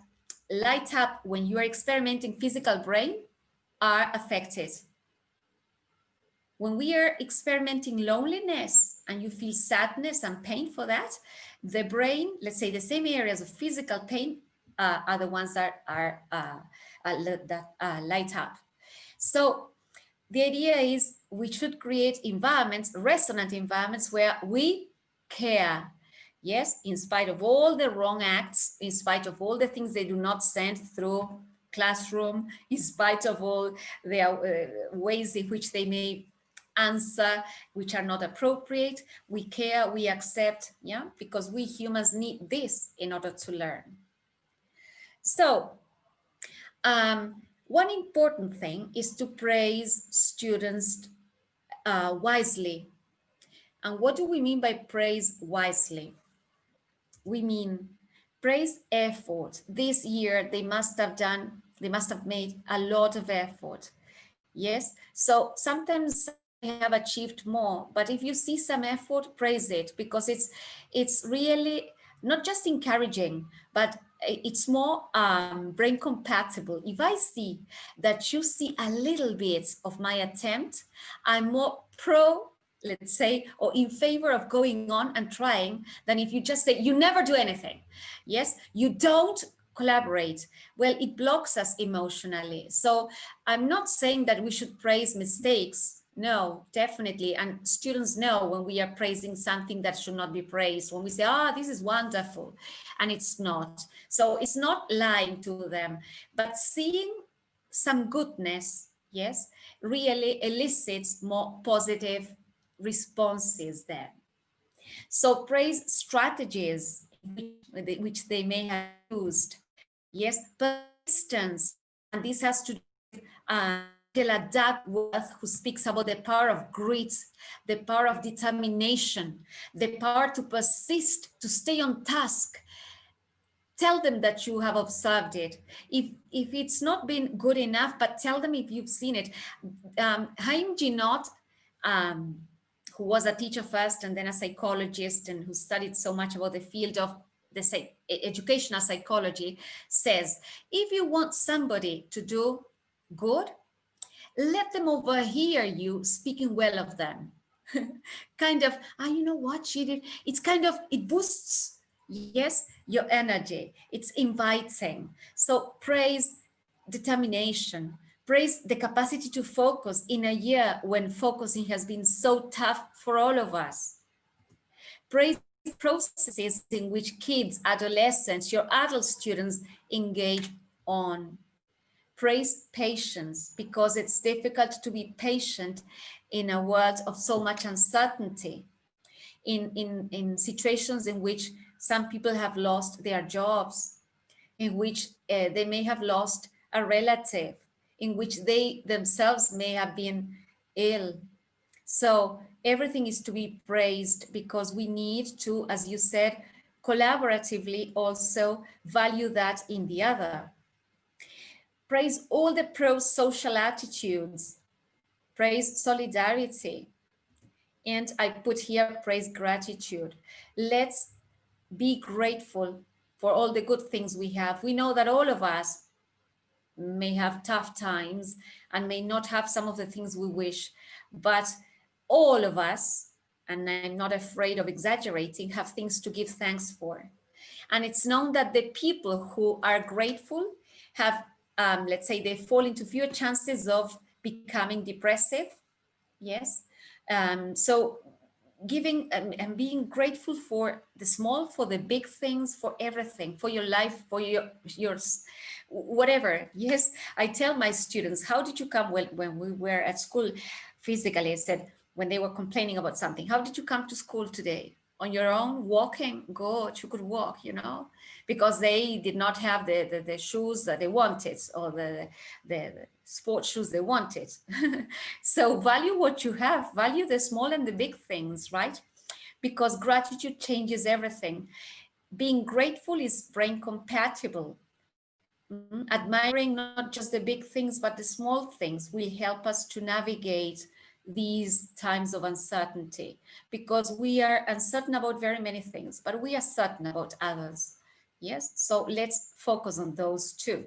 light up when you are experimenting physical brain are affected. When we are experimenting loneliness and you feel sadness and pain for that, the brain, let's say the same areas of physical pain are the ones that light up. So the idea is we should create environments, resonant environments, where we care. Yes, in spite of all the wrong acts, in spite of all the things they do not send through classroom, in spite of all the ways in which they may answer, which are not appropriate, we care, we accept, yeah, because we humans need this in order to learn. So, one important thing is to praise students wisely. And what do we mean by praise wisely? We mean praise effort. This year, they must have made a lot of effort. Yes, so sometimes they have achieved more, but if you see some effort, praise it, because it's really not just encouraging, but it's more brain compatible. If I see that you see a little bit of my attempt, I'm more pro, let's say, or in favor of going on and trying, than if you just say, you never do anything. Yes, you don't collaborate. Well, it blocks us emotionally. So I'm not saying that we should praise mistakes. No, definitely. And students know when we are praising something that should not be praised, when we say, this is wonderful, and it's not. So it's not lying to them, but seeing some goodness, yes, really elicits more positive responses then. So praise strategies which they may have used. Yes, persistence, and this has to do with Angela Duckworth, who speaks about the power of grit, the power of determination, the power to persist, to stay on task. Tell them that you have observed it. If it's not been good enough, but tell them if you've seen it. Haim Ginott, who was a teacher first and then a psychologist, and who studied so much about the field of educational psychology, says, if you want somebody to do good, let them overhear you speaking well of them. Kind of, you know what she did? It's kind of, it boosts, yes, your energy. It's inviting. So praise determination, Praise the capacity to focus in a year when focusing has been so tough for all of us. Praise processes in which kids, adolescents, your adult students engage on. Praise patience, because it's difficult to be patient in a world of so much uncertainty, in situations in which some people have lost their jobs, in which they may have lost a relative, in which they themselves may have been ill. So everything is to be praised, because we need to, as you said, collaboratively also value that in the other. Praise all the pro-social attitudes, praise solidarity, and I put here praise gratitude. Let's be grateful for all the good things we have. We know that all of us may have tough times and may not have some of the things we wish, but all of us, and I'm not afraid of exaggerating, have things to give thanks for. And it's known that the people who are grateful have, let's say, they fall into fewer chances of becoming depressive. Yes. So giving and being grateful for the small, for the big things, for everything, for your life, for yours, whatever. Yes, I tell my students, how did you come? Well, when we were at school physically, I said, when they were complaining about something, how did you come to school today? On your own, walking? God, you could walk, you know, because they did not have the shoes that they wanted, or the sports shoes they wanted. So value what you have, value the small and the big things, right? Because gratitude changes everything. Being grateful is brain compatible. Admiring not just the big things, but the small things will help us to navigate these times of uncertainty, because we are uncertain about very many things, but we are certain about others. Yes, so let's focus on those too.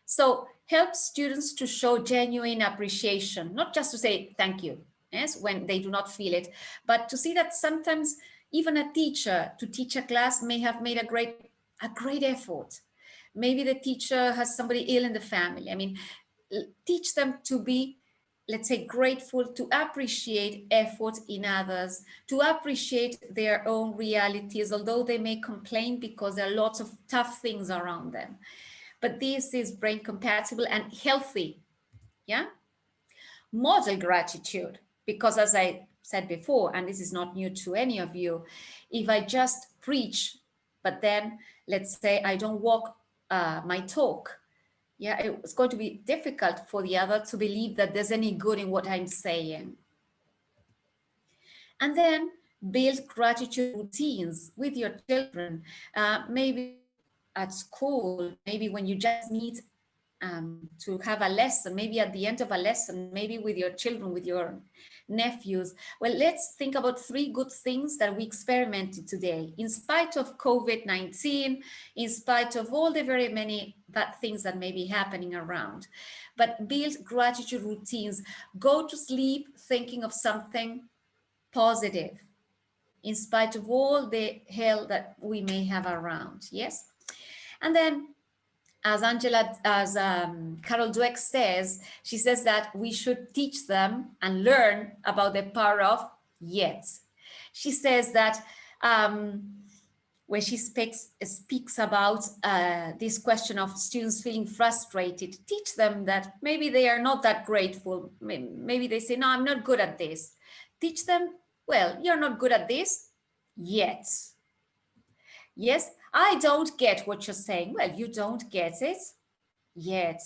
So help students to show genuine appreciation, not just to say thank you, yes, when they do not feel it, but to see that sometimes even a teacher to teach a class may have made a great effort. Maybe the teacher has somebody ill in the family. I mean, teach them to be, let's say, grateful, to appreciate effort in others, to appreciate their own realities, although they may complain because there are lots of tough things around them. But this is brain compatible and healthy. Yeah. Model gratitude, because as I said before, and this is not new to any of you, if I just preach, but then let's say I don't walk my talk, yeah, it's going to be difficult for the other to believe that there's any good in what I'm saying. And then build gratitude routines with your children, maybe at school, maybe when you just need to have a lesson, maybe at the end of a lesson, maybe with your children, with your nephews. Well, let's think about 3 good things that we experimented today, in spite of COVID-19, in spite of all the very many bad things that may be happening around. But build gratitude routines. Go to sleep thinking of something positive, in spite of all the hell that we may have around. Yes. And then, as Carol Dweck says, she says that we should teach them and learn about the power of yet. She says that when she speaks about this question of students feeling frustrated, teach them that maybe they are not that grateful. Maybe they say, no, I'm not good at this. Teach them, well, you're not good at this yet. Yes, I don't get what you're saying. Well, you don't get it yet.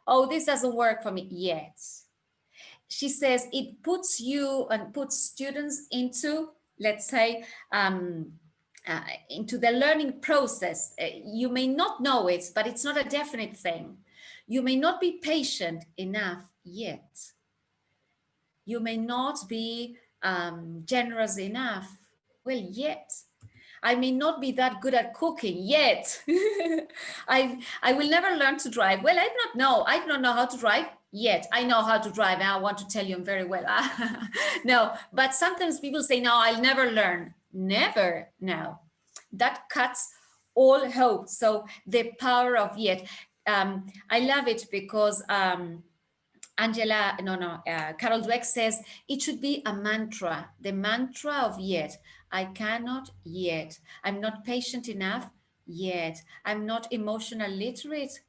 Oh, this doesn't work for me yet. She says it puts you and puts students into, let's say, into the learning process. You may not know it, but it's not a definite thing. You may not be patient enough yet. You may not be generous enough. Well, yet. I may not be that good at cooking yet. I will never learn to drive. Well, I don't know how to drive yet. I know how to drive, and I want to tell you I'm very well. No, but sometimes people say, no, I'll never learn. Never, no. That cuts all hope. So the power of yet. I love it because Carol Dweck says it should be a mantra, the mantra of yet. I cannot yet. I'm not patient enough yet. I'm not emotional literate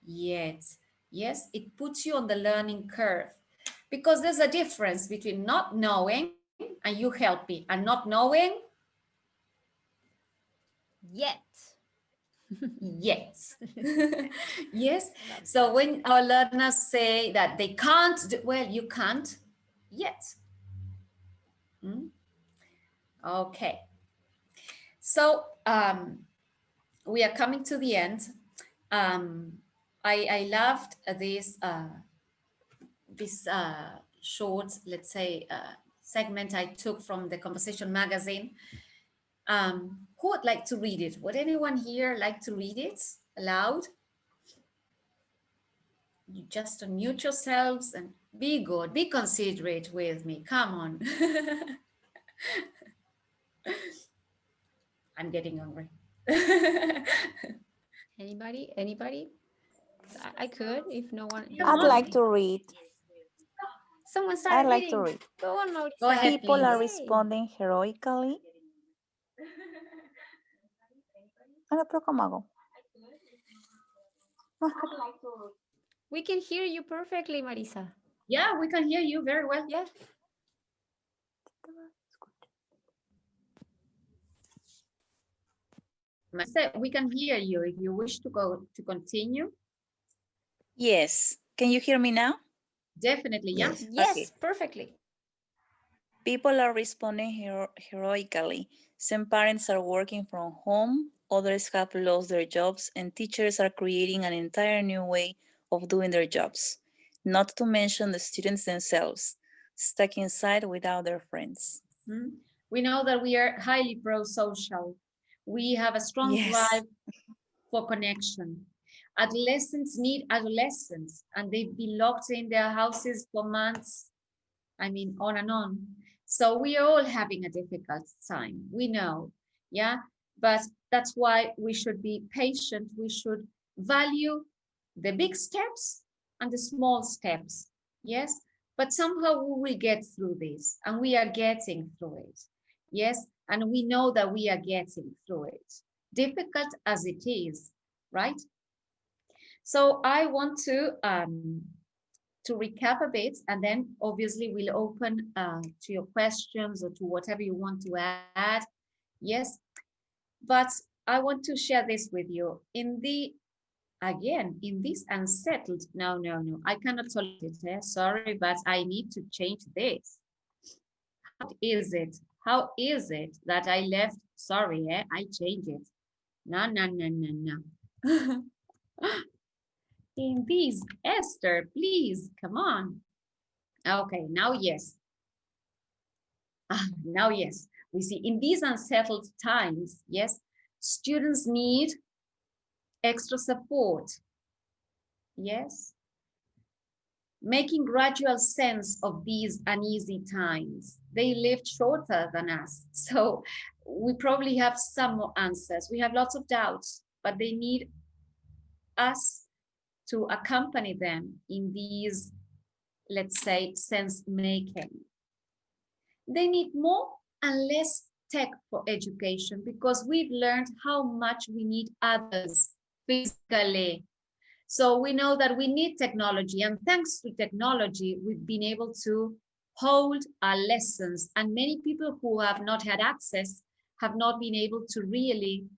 yet. Yes, it puts you on the learning curve because there's a difference between not knowing, and you help me, and not knowing Yet. yet. Yes. So when our learners say that they can't, well, you can't yet. Okay. So we are coming to the end. I loved this short, let's say, segment I took from the Conversation magazine. Who would like to read it? Would anyone here like to read it aloud? You just unmute yourselves and be good, be considerate with me. Come on. I'm getting hungry. Anybody? I could, if no one. I'd like to read. Someone started I'd like reading. to read. Go on, Mauricio. Go ahead, People are please. responding heroically. Pero ¿cómo hago? We can hear you perfectly, Marisa. Yeah, we can hear you very well. Yeah. Marisa, we can hear you if you wish to continue. Yes. Can you hear me now? Definitely, yeah. Yes, Okay. perfectly. People are responding heroically. Some parents are working from home, others have lost their jobs, and teachers are creating an entire new way of doing their jobs. Not to mention the students themselves, stuck inside without their friends. We know that we are highly pro-social. We have a strong drive for connection. Adolescents need adolescents, and they've been locked in their houses for months. I mean, on and on. So we are all having a difficult time. We know, yeah? But that's why we should be patient. We should value the big steps and the small steps, yes? But somehow we will get through this, and we are getting through it, yes? And we know that we are getting through it, difficult as it is, right? So I want to recap a bit, and then obviously we'll open to your questions or to whatever you want to add. Yes, but I want to share this with you. In this unsettled, no, I cannot tolerate it. Sorry, but I need to change this. How is it that I left? Sorry, I change it. No. In these, Esther, please, come on. Okay, now yes. Now yes, we see in these unsettled times, yes, students need extra support. Yes. Making gradual sense of these uneasy times. They lived shorter than us, so we probably have some more answers. We have lots of doubts, but they need us to accompany them in these, let's say, sense making. They need more and less tech for education because we've learned how much we need others physically. So we know that we need technology, and thanks to technology, we've been able to hold our lessons, and many people who have not had access have not been able to really,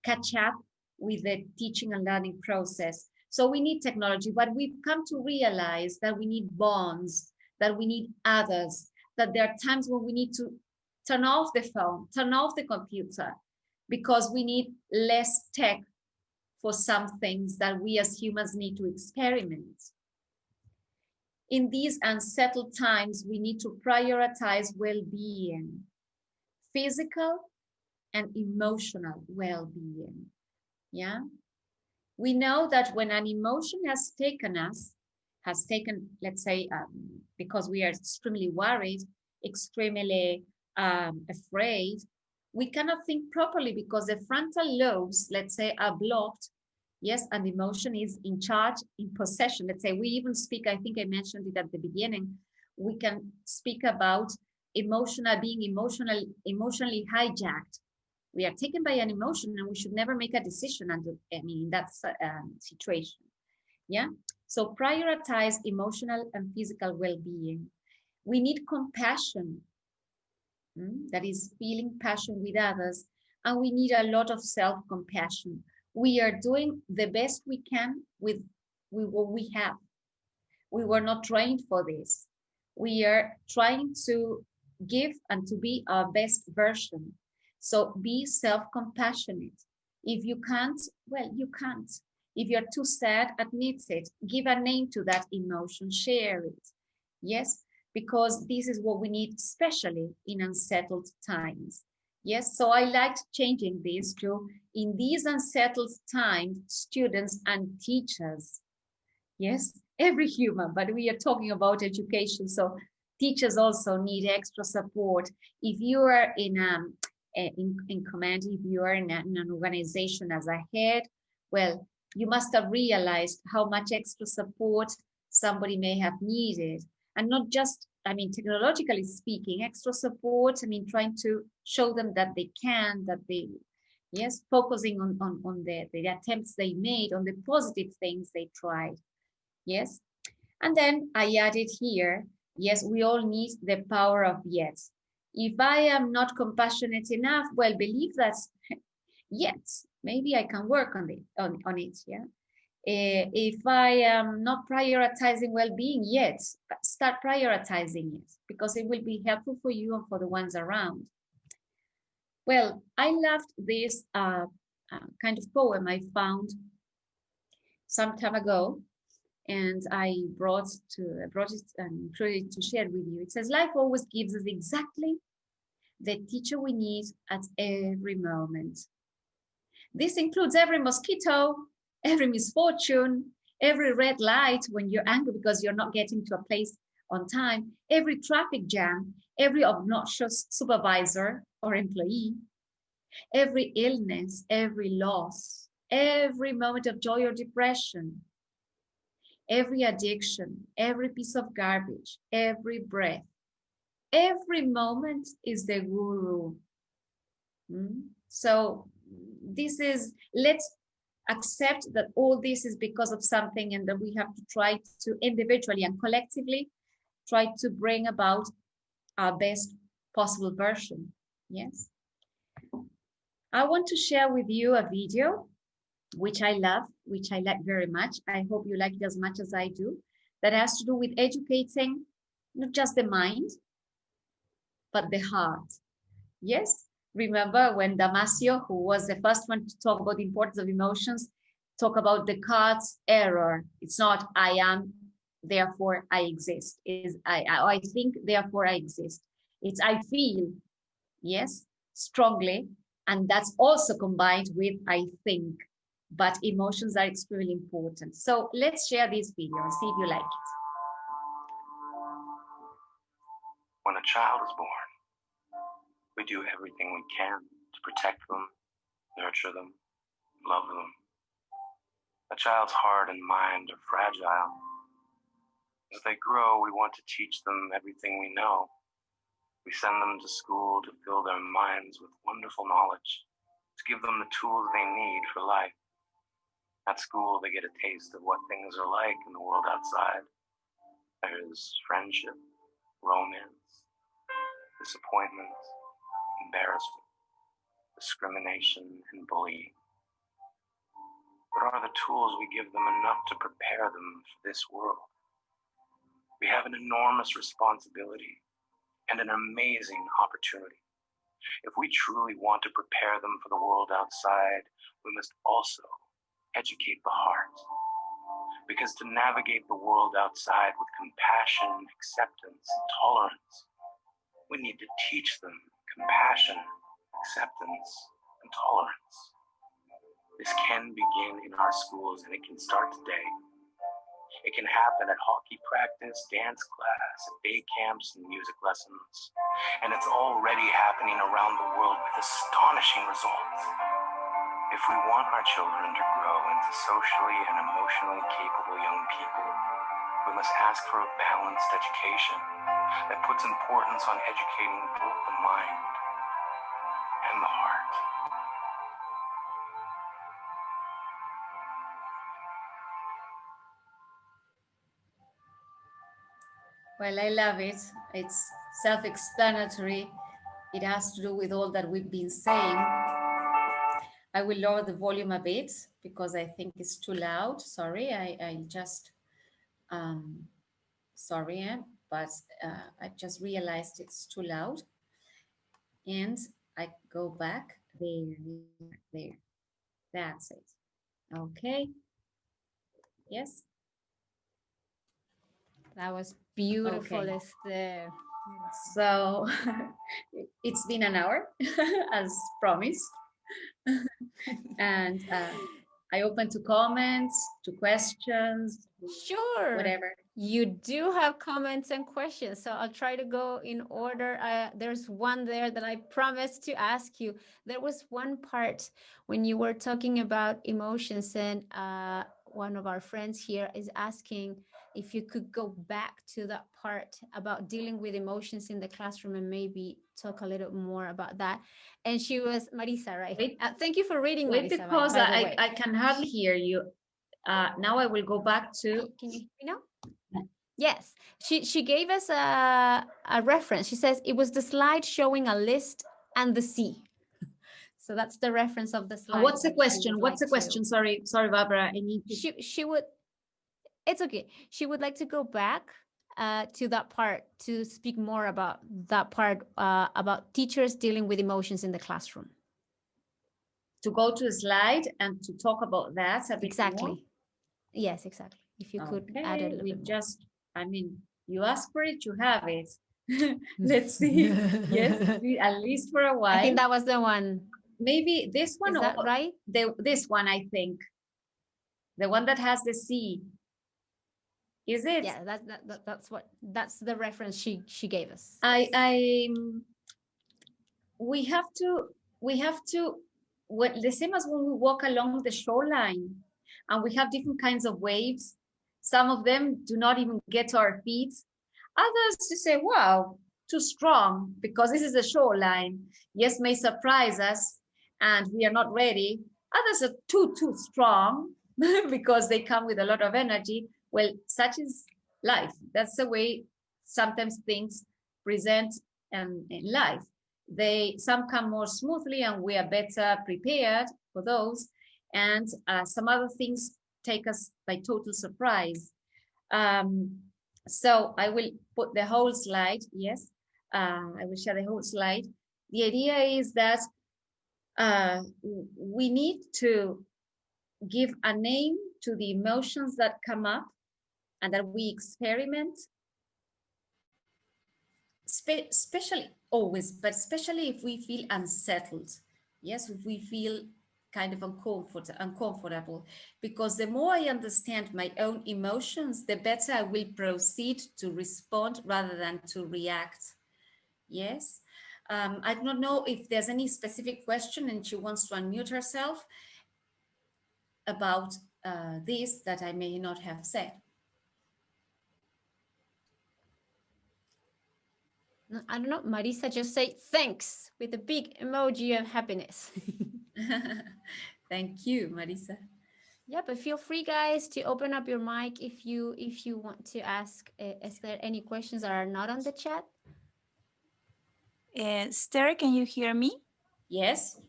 catch up with the teaching and learning process. So we need technology, but we've come to realize that we need bonds, that we need others, that there are times when we need to turn off the phone, turn off the computer, because we need less tech for some things that we as humans need to experiment. In these unsettled times, we need to prioritize well-being, physical and emotional well-being. Yeah. We know that when an emotion has taken, let's say, because we are extremely worried, extremely afraid, we cannot think properly because the frontal lobes, let's say, are blocked Yes, and emotion is in charge, in possession. Let's say we even speak, I think I mentioned it at the beginning, we can speak about being emotionally hijacked. We are taken by an emotion and we should never make a decision under, in that situation. Yeah, so prioritize emotional and physical well-being. We need compassion, that is feeling passion with others, and we need a lot of self-compassion. We are doing the best we can with what we have. We were not trained for this. We are trying to give and to be our best version. So be self-compassionate. If you can't, well, you can't. If you're too sad, admit it. Give a name to that emotion, share it. Yes, because this is what we need, especially in unsettled times. Yes, so I liked changing this to, in these unsettled times, students and teachers. Yes, every human, but we are talking about education. So teachers also need extra support. If you are in command, if you are in an organization as a head, well, you must have realized how much extra support somebody may have needed. And not just, I mean, technologically speaking, extra support, I mean, trying to show them that they can, that they, yes, focusing on the attempts they made, on the positive things they tried. Yes, and then I added here, yes, we all need the power of yes. If I am not compassionate enough, well, believe that yes, maybe I can work on it, yeah. If I am not prioritizing well-being yet, start prioritizing it, because it will be helpful for you and for the ones around. Well, I loved this kind of poem I found some time ago, and I brought it and included it to share with you. It says, life always gives us exactly the teacher we need at every moment. This includes every mosquito, every misfortune, every red light when you're angry because you're not getting to a place on time, every traffic jam, every obnoxious supervisor or employee, every illness, every loss, every moment of joy or depression, every addiction, every piece of garbage, every breath, every moment is the guru. So this is, let's accept that all this is because of something, and that we have to try to individually and collectively try to bring about our best possible version. Yes. I want to share with you a video which I love, which I like very much. I hope you like it as much as I do. That has to do with educating not just the mind, but the heart. Yes, remember when Damasio, who was the first one to talk about the importance of emotions, talk about Descartes' error. It's not I am, therefore I exist. Is I think, therefore I exist. It's I feel, yes, strongly, and that's also combined with I think. But emotions are extremely important. So let's share this video and see if you like it. When a child is born, we do everything we can to protect them, nurture them, love them. A child's heart and mind are fragile. As they grow, we want to teach them everything we know. We send them to school to fill their minds with wonderful knowledge, to give them the tools they need for life. At school, they get a taste of what things are like in the world outside. There's friendship, romance, disappointment, embarrassment, discrimination, and bullying. But are the tools we give them enough to prepare them for this world? We have an enormous responsibility and an amazing opportunity. If we truly want to prepare them for the world outside, we must also educate the heart. Because to navigate the world outside with compassion, acceptance, and tolerance, we need to teach them compassion, acceptance, and tolerance. This can begin in our schools, and it can start today. It can happen at hockey practice, dance class, at day camps, and music lessons. And it's already happening around the world with astonishing results. If we want our children to grow into socially and emotionally capable young people, we must ask for a balanced education that puts importance on educating both the mind and the heart. Well, I love it. It's self-explanatory. It has to do with all that we've been saying. I will lower the volume a bit because I think it's too loud. Sorry, I just, sorry, but I just realized it's too loud. And I go back there. That's it. Okay. Yes. That was beautiful, Okay. Esther. So it's been an hour as promised. And I open to comments, to questions, Sure. whatever. You do have comments and questions, so I'll try to go in order. There's one there that I promised to ask you. There was one part when you were talking about emotions, and one of our friends here is asking if you could go back to that part about dealing with emotions in the classroom and maybe talk a little more about that. And she was Marisa, right? Wait, thank you for reading, wait, Marisa, because by the way. I can hardly hear you. Now I will go back to. Can you hear me now? Yes, she gave us a reference. She says it was the slide showing a list and the sea. So that's the reference of the slide. What's the that she question? would What's the like question? Sorry, Barbara. I need to... She would. It's okay. She would like to go back to that part to speak more about that part about teachers dealing with emotions in the classroom. To go to a slide and to talk about that a bit Exactly. more. Yes, exactly. If you could Okay, add a little bit more. just, I mean, you ask for it, you have it. Let's see. Yes, at least for a while. I think that was the one. Maybe this one. Is that right? This one, I think. The one that has the C. Is it? Yeah, that's the reference she gave us. We have to, the same as when we walk along the shoreline and we have different kinds of waves. Some of them do not even get to our feet. Others to say, wow, too strong, because this is the shoreline. Yes, may surprise us and we are not ready. Others are too strong because they come with a lot of energy. Well, such is life. That's the way sometimes things present in life. Some come more smoothly and we are better prepared for those. And some other things take us by total surprise. So I will put the whole slide. Yes, I will share the whole slide. The idea is that we need to give a name to the emotions that come up and that we experiment. Especially always, but especially if we feel unsettled. Yes, if we feel kind of uncomfortable, because the more I understand my own emotions, the better I will proceed to respond rather than to react. Yes, I do not know if there's any specific question and she wants to unmute herself about this that I may not have said. I don't know, Marisa, just say thanks with a big emoji of happiness. Thank you, Marisa. Yeah, but feel free, guys, to open up your mic if you want to ask. Is there any questions that are not on the chat? Esther, can you hear me? Yes.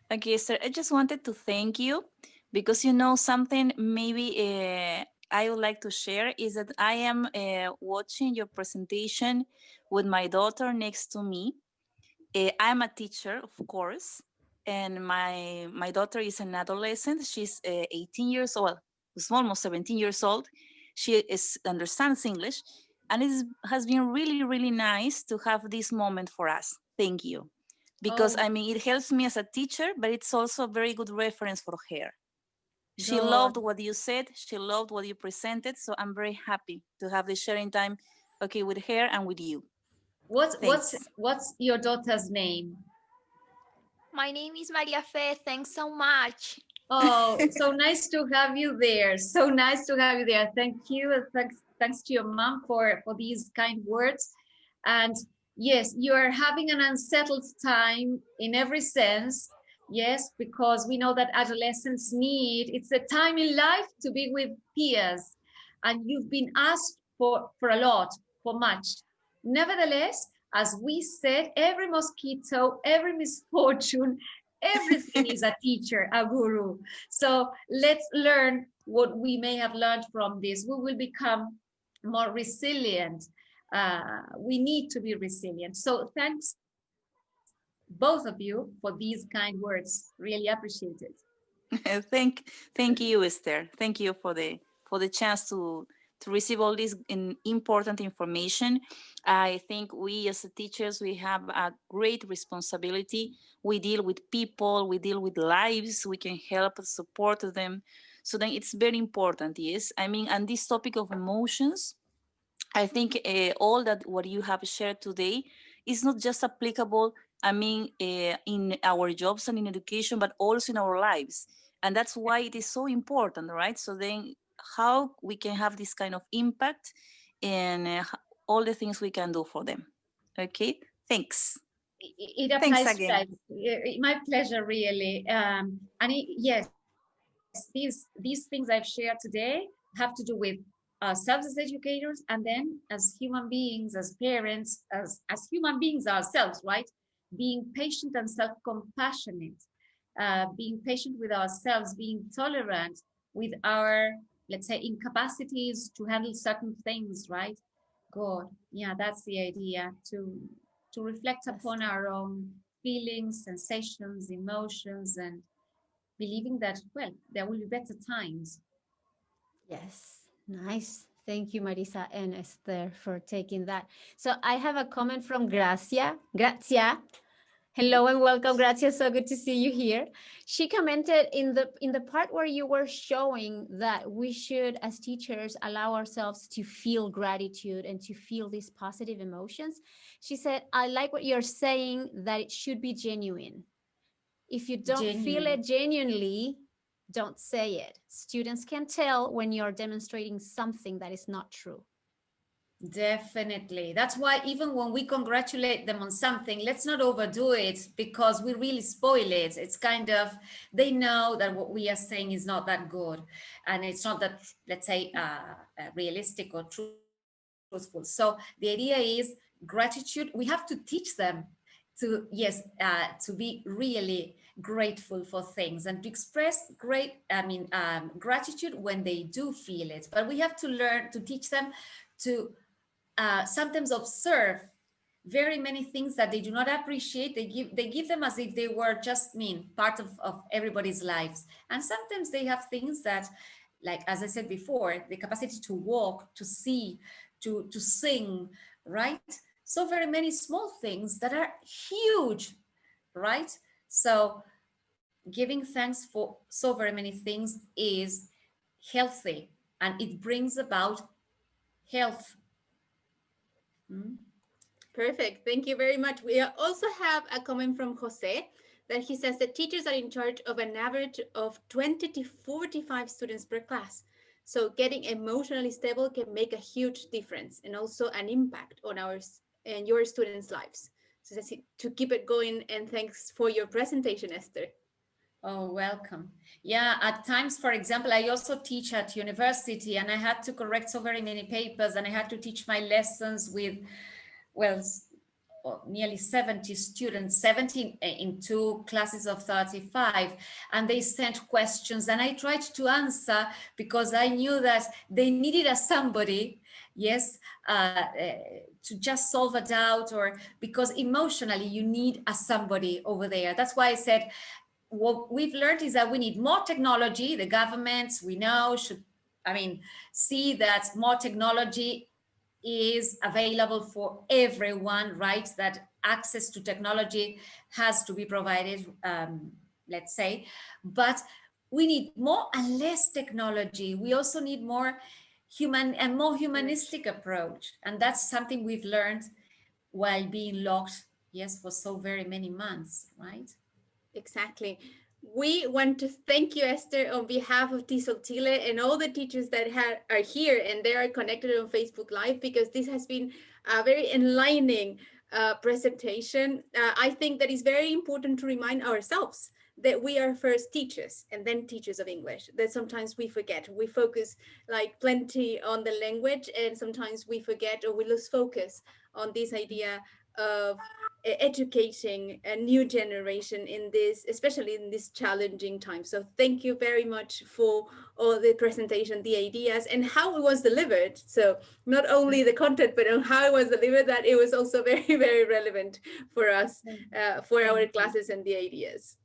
Okay, Esther, I just wanted to thank you because you know something maybe I would like to share is that I am watching your presentation with my daughter next to me. I'm a teacher, of course, and my daughter is an adolescent. She's 18 years old. She's almost 17 years old. She understands English, and it has been really, really nice to have this moment for us. Thank you. Because I mean, it helps me as a teacher, but it's also a very good reference for her. She loved what you said. She loved what you presented. So I'm very happy to have this sharing time, okay, with her and with you. What's your daughter's name? My name is Maria Fe. Thanks so much. Oh, so nice to have you there. So nice to have you there. Thank you. And thanks to your mom for these kind words. And yes, you are having an unsettled time in every sense. Yes, because we know that adolescents it's a time in life to be with peers. And you've been asked for a lot, for much. Nevertheless, as we said, every mosquito, every misfortune, everything is a teacher, a guru. So let's learn what we may have learned from this. We will become more resilient. We need to be resilient. So thanks both of you for these kind words. Really appreciate it. Thank you, Esther. Thank you for the chance to receive all this important information. I think we as teachers, we have a great responsibility. We deal with people, we deal with lives, we can help support them. So then it's very important, yes. I mean, and this topic of emotions, I think all that what you have shared today is not just applicable, I mean, in our jobs and in education, but also in our lives. And that's why it is so important, right? So then how we can have this kind of impact and all the things we can do for them. Okay, thanks. It applies to life. My pleasure, really. Yes, these things I've shared today have to do with ourselves as educators, and then as human beings, as parents, as human beings ourselves, right? Being patient and self-compassionate, being patient with ourselves, being tolerant with our, let's say, incapacities to handle certain things, right? Good. Yeah, that's the idea, to reflect upon our own feelings, sensations, emotions, and believing that, well, there will be better times. Yes, nice. Thank you, Marisa and Esther, for taking that. So I have a comment from Gracia. Hello and welcome, Gracia. So good to see you here. She commented in the part where you were showing that we should, as teachers, allow ourselves to feel gratitude and to feel these positive emotions. She said, I like what you're saying, that it should be genuine. If you don't feel it genuinely, don't say it. Students can tell when you're demonstrating something that is not true. Definitely. That's why even when we congratulate them on something, let's not overdo it, because we really spoil it. It's kind of, they know that what we are saying is not that good, and it's not that, let's say, realistic or truthful. So the idea is gratitude. We have to teach them to, yes, to be really grateful for things and to express gratitude when they do feel it. But we have to learn to teach them to sometimes observe very many things that they do not appreciate. They give them as if they were just part of everybody's lives. And sometimes they have things that, like, as I said before, the capacity to walk, to see, to sing, right? So very many small things that are huge, right? So giving thanks for so very many things is healthy, and it brings about health. Perfect. Thank you very much. We also have a comment from Jose that he says that teachers are in charge of an average of 20 to 45 students per class. So getting emotionally stable can make a huge difference and also an impact on ours and your students' lives. So that's it, to keep it going, and thanks for your presentation, Esther. Oh, welcome. Yeah, at times, for example, I also teach at university, and I had to correct so very many papers, and I had to teach my lessons with, well, nearly 70 students, 17 in 2 classes of 35, and they sent questions, and I tried to answer because I knew that they needed a somebody, yes, to just solve a doubt, or because emotionally you need a somebody over there. That's why I said, what we've learned is that we need more technology. The governments, we know, should, see that more technology is available for everyone, right? That access to technology has to be provided, let's say, but we need more and less technology. We also need more human and more humanistic approach. And that's something we've learned while being locked, yes, for so very many months, right? Exactly. We want to thank you, Esther, on behalf of Tesol Chile and all the teachers that are here and they are connected on Facebook Live, because this has been a very enlightening presentation. I think that it's very important to remind ourselves that we are first teachers and then teachers of English, that sometimes we forget. We focus like plenty on the language, and sometimes we forget or we lose focus on this idea of educating a new generation in this, especially in this challenging time. So thank you very much for all the presentation, the ideas, and how it was delivered. So not only the content, but on how it was delivered, that it was also very, very relevant for us, for our classes and the ideas.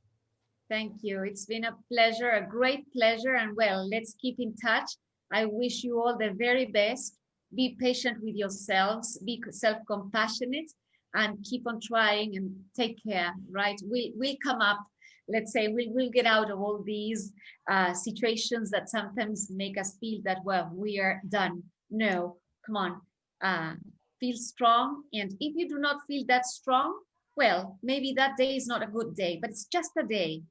Thank you. It's been a pleasure, a great pleasure. And well, let's keep in touch. I wish you all the very best. Be patient with yourselves, be self-compassionate, and keep on trying and take care, right? We'll come up, let's say, we'll get out of all these situations that sometimes make us feel that, well, we are done. No, come on, feel strong. And if you do not feel that strong, well, maybe that day is not a good day, but it's just a day.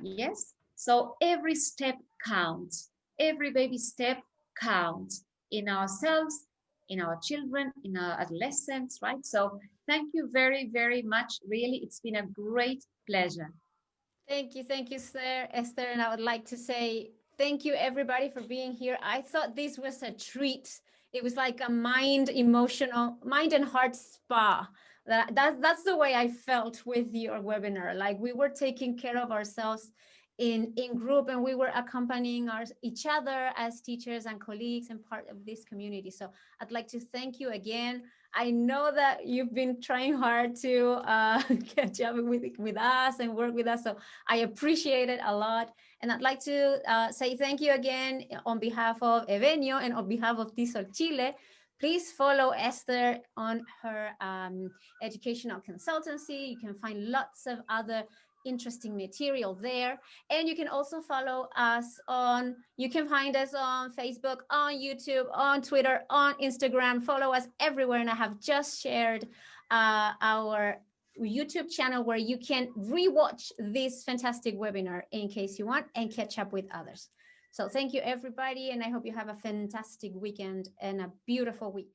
Yes. So every step counts. Every baby step counts in ourselves, in our children, in our adolescents, right? So thank you very, very much. Really, it's been a great pleasure. Thank you, sir, Esther. And I would like to say thank you, everybody, for being here. I thought this was a treat. It was like a mind and heart spa. That's the way I felt with your webinar. Like we were taking care of ourselves in group, and we were accompanying each other as teachers and colleagues and part of this community. So I'd like to thank you again. I know that you've been trying hard to catch up with us and work with us. So I appreciate it a lot. And I'd like to say thank you again on behalf of Evenio and on behalf of Tesol Chile. Please follow Esther on her educational consultancy. You can find lots of other interesting material there. And you can also follow us you can find us on Facebook, on YouTube, on Twitter, on Instagram. Follow us everywhere. And I have just shared our YouTube channel where you can rewatch this fantastic webinar in case you want and catch up with others. So thank you, everybody. And I hope you have a fantastic weekend and a beautiful week.